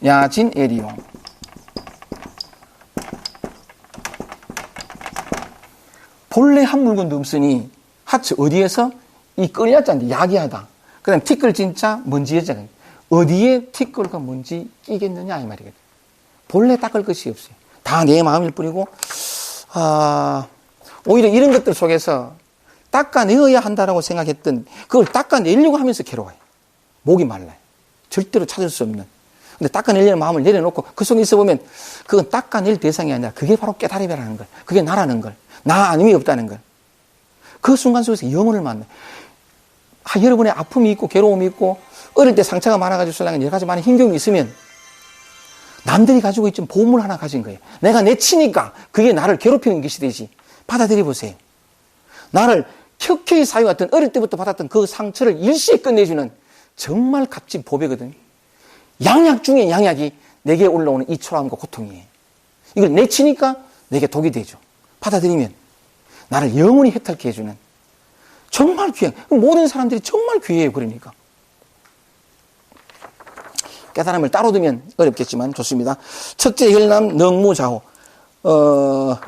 야진에리오. 본래 한 물건도 없으니 하처 어디에서? 이 끌야자인데 야기하다. 그 다음 티끌 진짜 먼지 여자가 어디에 티끌과 먼지 끼겠느냐 이 말이거든. 본래 닦을 것이 없어요. 다 내 마음일 뿐이고 오히려 이런 것들 속에서 닦아내어야 한다라고 생각했던 그걸 닦아내려고 하면서 괴로워요. 목이 말라요. 절대로 찾을 수 없는. 근데 닦아내려는 마음을 내려놓고 그 속에 있어보면 그건 닦아낼 대상이 아니라 그게 바로 깨달음이라는 걸. 그게 나라는 걸. 나 아님이 없다는 걸. 그 순간 속에서 영혼을 만나요. 여러분의 아픔이 있고 괴로움이 있고 어릴 때 상처가 많아가지고 여러 가지 많은 힘겨움이 있으면 남들이 가지고 있던 보물 하나 가진 거예요. 내가 내치니까 그게 나를 괴롭히는 것이 되지. 받아들여 보세요. 나를 켜켜이 사유했던 어릴 때부터 받았던 그 상처를 일시에 끝내주는 정말 값진 보배거든요. 양약 중에 양약이 내게 올라오는 이 초라함과 고통이에요. 이걸 내치니까 내게 독이 되죠. 받아들이면 나를 영원히 해탈케 해주는 정말 귀한, 모든 사람들이 정말 귀해요. 그러니까 깨달음을 따로 두면 어렵겠지만 좋습니다. 첫째 혈남 능무자호.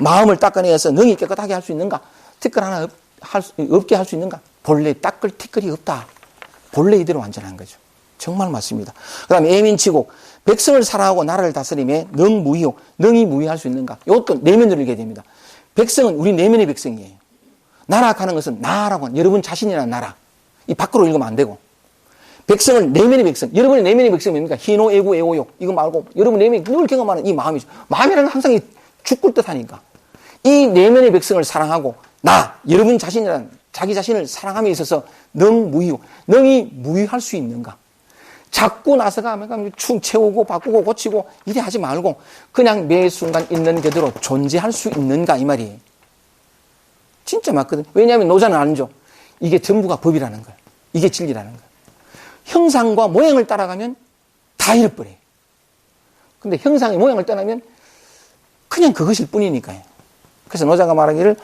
마음을 닦아내서 능히 깨끗하게 할 수 있는가? 티끌 하나 없게 할 수 있는가? 본래 닦을 티끌이 없다. 본래 이대로 완전한 거죠. 정말 맞습니다. 그 다음에 애민치곡. 백성을 사랑하고 나라를 다스림에 능무희호. 능히 무희할 수 있는가? 이것도 내면으로 읽게 됩니다. 백성은 우리 내면의 백성이에요. 나라 가는 것은 나라고 하는 여러분 자신이라는 나라. 이 밖으로 읽으면 안 되고. 백성을 내면의 백성. 여러분의 내면의 백성이 뭡니까? 희노, 애구, 애호욕. 이거 말고 여러분 내면이 늘 경험하는 이 마음이죠. 마음이라는 건 항상 죽을 듯 하니까. 이 내면의 백성을 사랑하고 여러분 자신이란 자기 자신을 사랑함에 있어서 능무유. 능이 무유할 수 있는가? 자꾸 나서가 충 채우고 바꾸고 고치고 이래 하지 말고 그냥 매 순간 있는 그대로 존재할 수 있는가 이 말이에요. 진짜 맞거든. 왜냐하면 노자는 알죠. 이게 전부가 법이라는 거예요. 이게 진리라는 거예요. 형상과 모양을 따라가면 다 잃어버려요. 근데 형상의 모양을 떠나면 그냥 그것일 뿐이니까요. 그래서 노자가 말하기를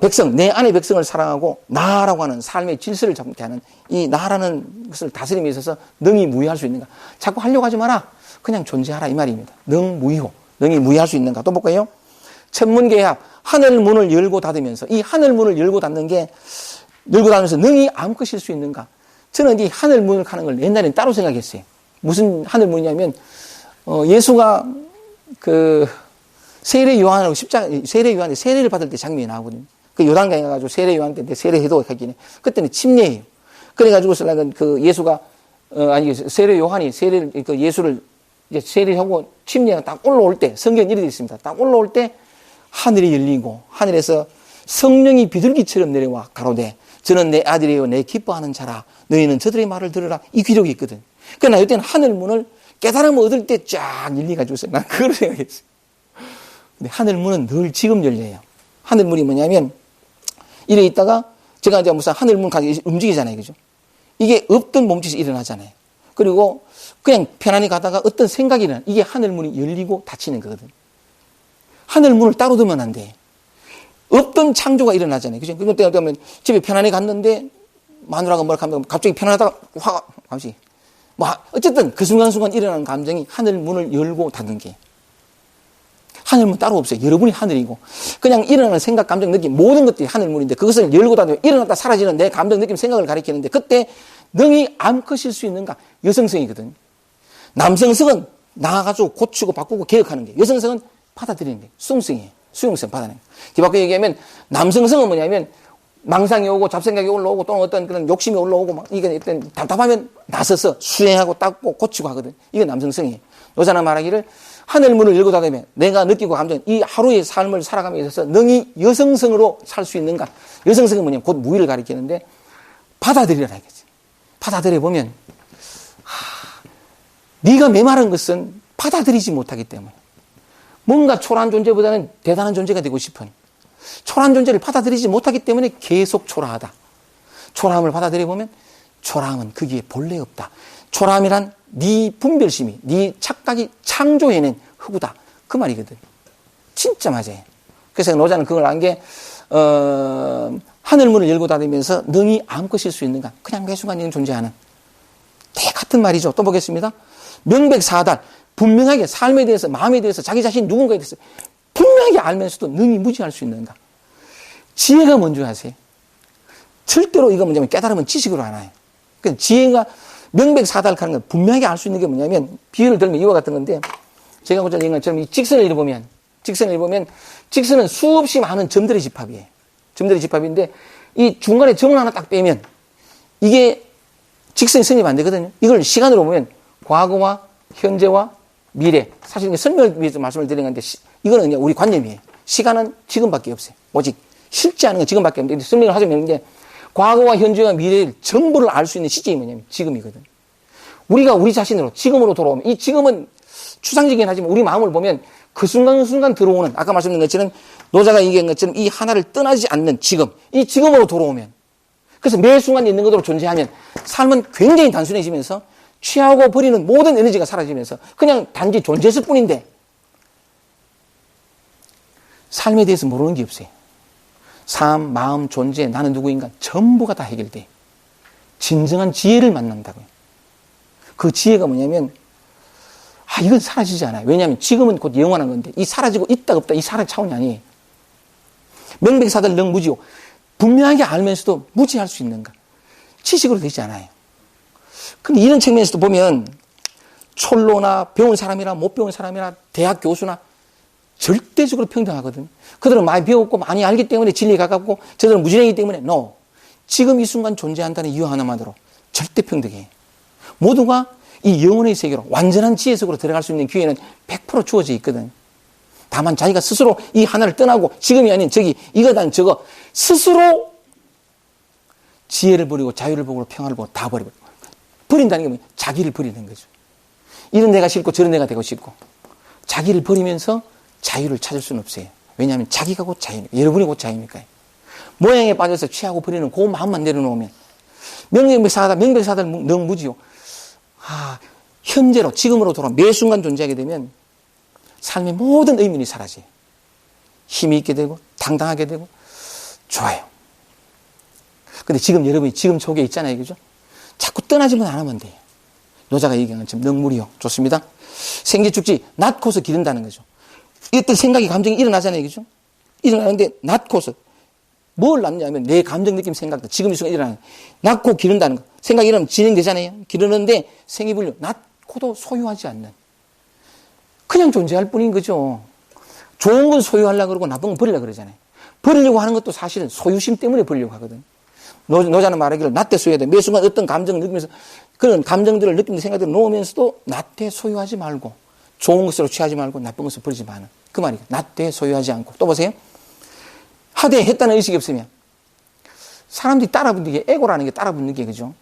백성, 내 안의 백성을 사랑하고 나라고 하는 삶의 질서를 잡게 하는 이 나라는 것을 다스림에 있어서 능이 무의할 수 있는가. 자꾸 하려고 하지 마라. 그냥 존재하라 이 말입니다. 능무의호. 능이 무의할 수 있는가. 또 볼까요? 천문계합. 하늘 문을 열고 닫으면서 이 하늘 문을 열고 닫으면서 능이 아무것일 수 있는가. 저는 이 하늘 문을 가는 걸 옛날엔 따로 생각했어요. 무슨 하늘 문이냐면 예수가 세례 요한하고 세례 요한이 세례를 받을 때 장면이 나오거든요. 그 요단강에 가가지고 세례 요한한테 세례해도 하기는 그때는 침례예요. 그래가지고서는 예수가 세례 요한이 예수를 이제 세례하고 침례가 딱 올라올 때 성경 이렇게 되어 있습니다. 딱 올라올 때 하늘이 열리고 하늘에서 성령이 비둘기처럼 내려와 가로되 저는 내 아들이요 내 기뻐하는 자라 너희는 저들의 말을 들으라 이 기록이 있거든. 그러나 이때는 하늘 문을 깨달음을 얻을 때 쫙 열리가지고서 난 그걸 생각했어요. 근데 하늘 문은 늘 지금 열려요. 하늘 문이 뭐냐면 이래 있다가 제가 이제 무슨 하늘 문 가지 움직이잖아요, 그죠? 이게 없던 몸짓이 일어나잖아요. 그리고 그냥 편안히 가다가 어떤 생각이 일어나. 이게 하늘 문이 열리고 닫히는 거거든. 하늘 문을 따로 두면 안 돼. 없던 창조가 일어나잖아요. 그죠? 그럴 때 되면 집에 편안히 갔는데 마누라가 뭐라 하면 갑자기 편안하다가 화가 갑자기 어쨌든 그 순간순간 일어나는 감정이 하늘 문을 열고 닫는 게. 하늘문 따로 없어요. 여러분이 하늘이고 그냥 일어나는 생각, 감정, 느낌 모든 것들이 하늘문인데 그것을 열고 닫으면 일어났다 사라지는 내 감정, 느낌, 생각을 가리키는데 그때 능이 암컷일 수 있는가? 여성성이거든. 남성성은 나가가지고 고치고 바꾸고 개혁하는 게 여성성은 받아들이는 게 수용성이에요. 수용성 받아내는 게. 뒤바꿔 얘기하면 남성성은 뭐냐면 망상이 오고 잡생각이 올라오고 또는 어떤 그런 욕심이 올라오고 막 이게 일단 답답하면 나서서 수행하고 닦고 고치고 하거든. 이게 남성성이에요. 노자는 말하기를 하늘 문을 열고 닫으면 내가 느끼고 감정 이 하루의 삶을 살아감에 있어서 능히 여성성으로 살 수 있는가. 여성성은 뭐냐면 곧 무의를 가리키는데 받아들이라 이거지. 받아들여 보면 네가 메마른 것은 받아들이지 못하기 때문에 뭔가 초라한 존재보다는 대단한 존재가 되고 싶은 초라한 존재를 받아들이지 못하기 때문에 계속 초라하다. 초라함을 받아들여 보면 초라함은 거기에 본래 없다. 초라함이란 네 분별심이 네 착각이 창조해낸 흑우다. 그 말이거든. 진짜 맞아요. 그래서 노자는 그걸 안 게 하늘문을 열고 닫으면서 능이 아무것일 수 있는가. 그냥 매 순간 있는 존재하는 같은 말이죠. 또 보겠습니다. 명백사달 분명하게 삶에 대해서 마음에 대해서 자기 자신 누군가에 대해서 분명하게 알면서도 능이 무지할 수 있는가. 지혜가 뭔지 아세요? 절대로 이거 뭐냐면 깨달으면 지식으로 안 와요. 그러니까 지혜가 명백사달하는 건 분명하게 알 수 있는 게 뭐냐면 비유를 들면 이와 같은 건데 제가 보자 얘기한 것처럼 이 직선을 읽어보면 직선은 수없이 많은 점들의 집합이에요. 점들의 집합인데 이 중간에 점을 하나 딱 빼면 이게 직선이 성립 안 되거든요. 이걸 시간으로 보면 과거와 현재와 미래 사실 이게 설명을 위해서 말씀을 드리는 건데 이거는 그냥 우리 관념이에요. 시간은 지금밖에 없어요. 오직 실제 하는 건 지금밖에 없는데 설명을 하자면 이제 과거와 현재와 미래를 전부를 알 수 있는 시점이 뭐냐면 지금이거든. 우리가 우리 자신으로 지금으로 돌아오면 이 지금은 추상적이긴 하지만 우리 마음을 보면 그 순간순간 들어오는 아까 말씀드린 것처럼 노자가 얘기한 것처럼 이 하나를 떠나지 않는 지금 이 지금으로 돌아오면 그래서 매 순간 있는 것으로 존재하면 삶은 굉장히 단순해지면서 취하고 버리는 모든 에너지가 사라지면서 그냥 단지 존재했을 뿐인데 삶에 대해서 모르는 게 없어요. 삶, 마음, 존재, 나는 누구인가 전부가 다 해결돼. 진정한 지혜를 만난다고요. 그 지혜가 뭐냐면 이건 사라지지 않아요. 왜냐하면 지금은 곧 영원한 건데 이 사라지고 있다 없다 이 사람 차원이 아니에요. 명백사달 능무지요. 분명하게 알면서도 무지할 수 있는가. 지식으로 되지 않아요. 근데 이런 측면에서도 보면 촐로나 배운 사람이나 못 배운 사람이나 대학 교수나 절대적으로 평등하거든. 그들은 많이 배웠고 많이 알기 때문에 진리에 가깝고 저들은 무지랭이기 때문에 no. 지금 이 순간 존재한다는 이유 하나만으로 절대 평등해. 모두가 이 영혼의 세계로 완전한 지혜 속으로 들어갈 수 있는 기회는 100% 주어져 있거든. 다만 자기가 스스로 이 하나를 떠나고 지금이 아닌 저기 이거다 저거 스스로 지혜를 버리고 자유를 버리고 평화를 버리고 다 버리고 버린다는 게 뭐냐? 자기를 버리는 거죠. 이런 내가 싫고 저런 내가 되고 싶고 자기를 버리면서 자유를 찾을 수는 없어요. 왜냐하면 자기가 곧 자유니까. 여러분이 곧 자유니까요. 모양에 빠져서 취하고 버리는 그 마음만 내려놓으면 명백사하다 너무 무지요. 현재로 지금으로 돌아 매 순간 존재하게 되면 삶의 모든 의문이 사라져요. 힘이 있게 되고 당당하게 되고 좋아요. 근데 지금 여러분이 지금 속에 있잖아요. 그죠? 자꾸 떠나지만 않으면 돼요. 노자가 얘기하는 지금 능물이요. 좋습니다. 생기 죽지 낳고서 기른다는 거죠. 이때 생각이 감정이 일어나잖아요. 그죠? 일어나는데 낳고서 뭘 낳느냐면 내 감정 느낌 생각도 지금 이 순간 일어나는 낳고 기른다는 거. 생각이 일어나면 진행되잖아요. 기르는데 생이불류 낳고도 소유하지 않는 그냥 존재할 뿐인 거죠. 좋은 건 소유하려고 그러고 나쁜 건 버리려고 그러잖아요. 버리려고 하는 것도 사실은 소유심 때문에 버리려고 하거든. 노자는 말하기를 나 때 소유해야 돼. 매 순간 어떤 감정을 느끼면서 그런 감정들을 느끼는 생각들을 놓으면서도 나 때 소유하지 말고 좋은 것으로 취하지 말고 나쁜 것을 버리지 마는 그 말이에요. 나 때 소유하지 않고. 또 보세요. 하되 했다는 의식이 없으면 사람들이 따라붙는 게 에고라는 게 따라붙는 게 그죠.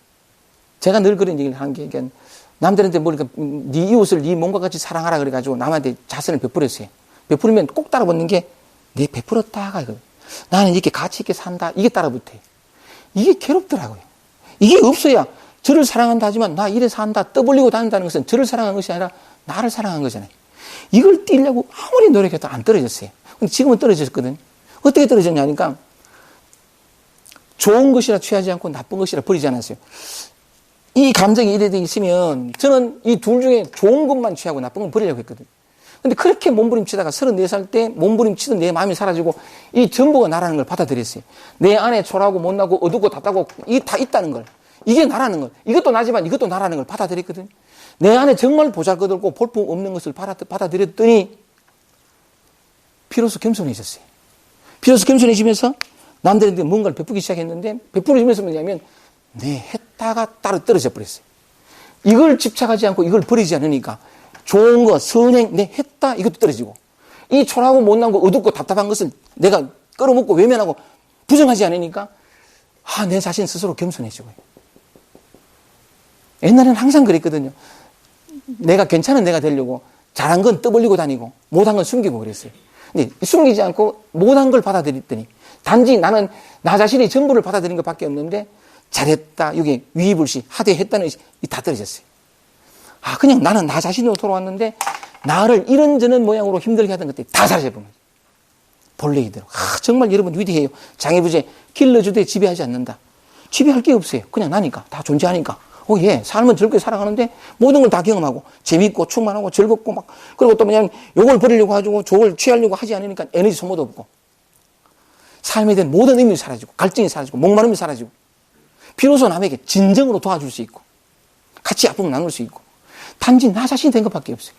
제가 늘 그런 얘기를 하는 게 그러니까 남들한테 뭐니까 네 이웃을 네 몸과 같이 사랑하라 그래가지고 남한테 자선을 베풀었어요. 베풀면 꼭 따라붙는 게 내 베풀었다가 이거. 나는 이렇게 가치 있게 산다. 이게 따라붙어요. 이게 괴롭더라고요. 이게 없어야 저를 사랑한다 하지만 나 이래 산다 떠벌리고 다닌다는 것은 저를 사랑한 것이 아니라 나를 사랑한 거잖아요. 이걸 띄려고 아무리 노력해도 안 떨어졌어요. 근데 지금은 떨어졌거든. 어떻게 떨어졌냐니까 좋은 것이라 취하지 않고 나쁜 것이라 버리지 않았어요. 이 감정이 이래 돼 있으면 저는 이 둘 중에 좋은 것만 취하고 나쁜 건 버리려고 했거든. 근데 그렇게 몸부림치다가 34살 때 몸부림치던 내 마음이 사라지고 이 전부가 나라는 걸 받아들였어요. 내 안에 초라하고 못나고 어둡고 답답하고 이게 다 있다는 걸. 이게 나라는 걸. 이것도 나지만 이것도 나라는 걸 받아들였거든. 내 안에 정말 보잘것없고 볼품 없는 것을 받아들였더니 비로소 겸손해졌어요. 비로소 겸손해지면서 남들한테 뭔가를 베푸기 시작했는데 베풀어지면서 뭐냐면 내 했다가 따로 떨어져 버렸어요. 이걸 집착하지 않고 이걸 버리지 않으니까 좋은 거, 선행, 내 했다 이것도 떨어지고 이 초라하고 못난 거 어둡고 답답한 것을 내가 끌어먹고 외면하고 부정하지 않으니까 내 자신 스스로 겸손해지고요. 옛날에는 항상 그랬거든요. 내가 괜찮은 내가 되려고 잘한 건 떠벌리고 다니고 못한 건 숨기고 그랬어요. 근데 숨기지 않고 못한 걸 받아들였더니 단지 나는 나 자신의 전부를 받아들인 것밖에 없는데 잘했다, 이게 위의불시, 하대했다는 의식, 다 떨어졌어요. 그냥 나는 나 자신으로 돌아왔는데 나를 이런저런 모양으로 힘들게 하던 것들이 다 사라져버린 거죠. 본래 이대로. 정말 여러분 위대해요. 장애부재, 길러주되 지배하지 않는다. 지배할 게 없어요. 그냥 나니까, 다 존재하니까. 예, 삶은 즐겁게 살아가는데 모든 걸 다 경험하고 재밌고 충만하고 즐겁고 막 그리고 또 뭐냐면 요걸 버리려고 하고 저걸 취하려고 하지 않으니까 에너지 소모도 없고 삶에 대한 모든 의미가 사라지고 갈증이 사라지고 목마름이 사라지고 비로소 남에게 진정으로 도와줄 수 있고 같이 아픔을 나눌 수 있고 단지 나 자신이 된 것밖에 없어요.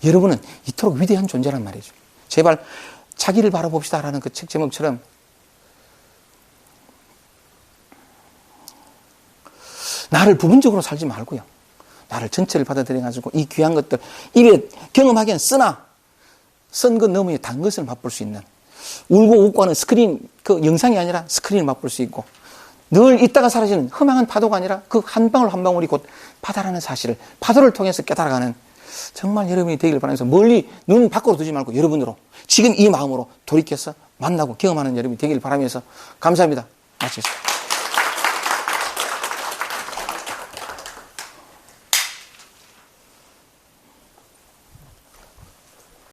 여러분은 이토록 위대한 존재란 말이죠. 제발 자기를 바라봅시다라는 그 책 제목처럼 나를 부분적으로 살지 말고요. 나를 전체를 받아들여가지고 이 귀한 것들 입에 경험하기엔 쓰나 쓴 것 너머에 단 것을 맛볼 수 있는 울고 웃고 하는 스크린 그 영상이 아니라 스크린을 맛볼 수 있고 늘 있다가 사라지는 험한 파도가 아니라 그 한 방울 한 방울이 곧 바다라는 사실을 파도를 통해서 깨달아가는 정말 여러분이 되기를 바라면서 멀리 눈 밖으로 두지 말고 여러분으로 지금 이 마음으로 돌이켜서 만나고 경험하는 여러분이 되기를 바라면서 감사합니다. 마치겠습니다.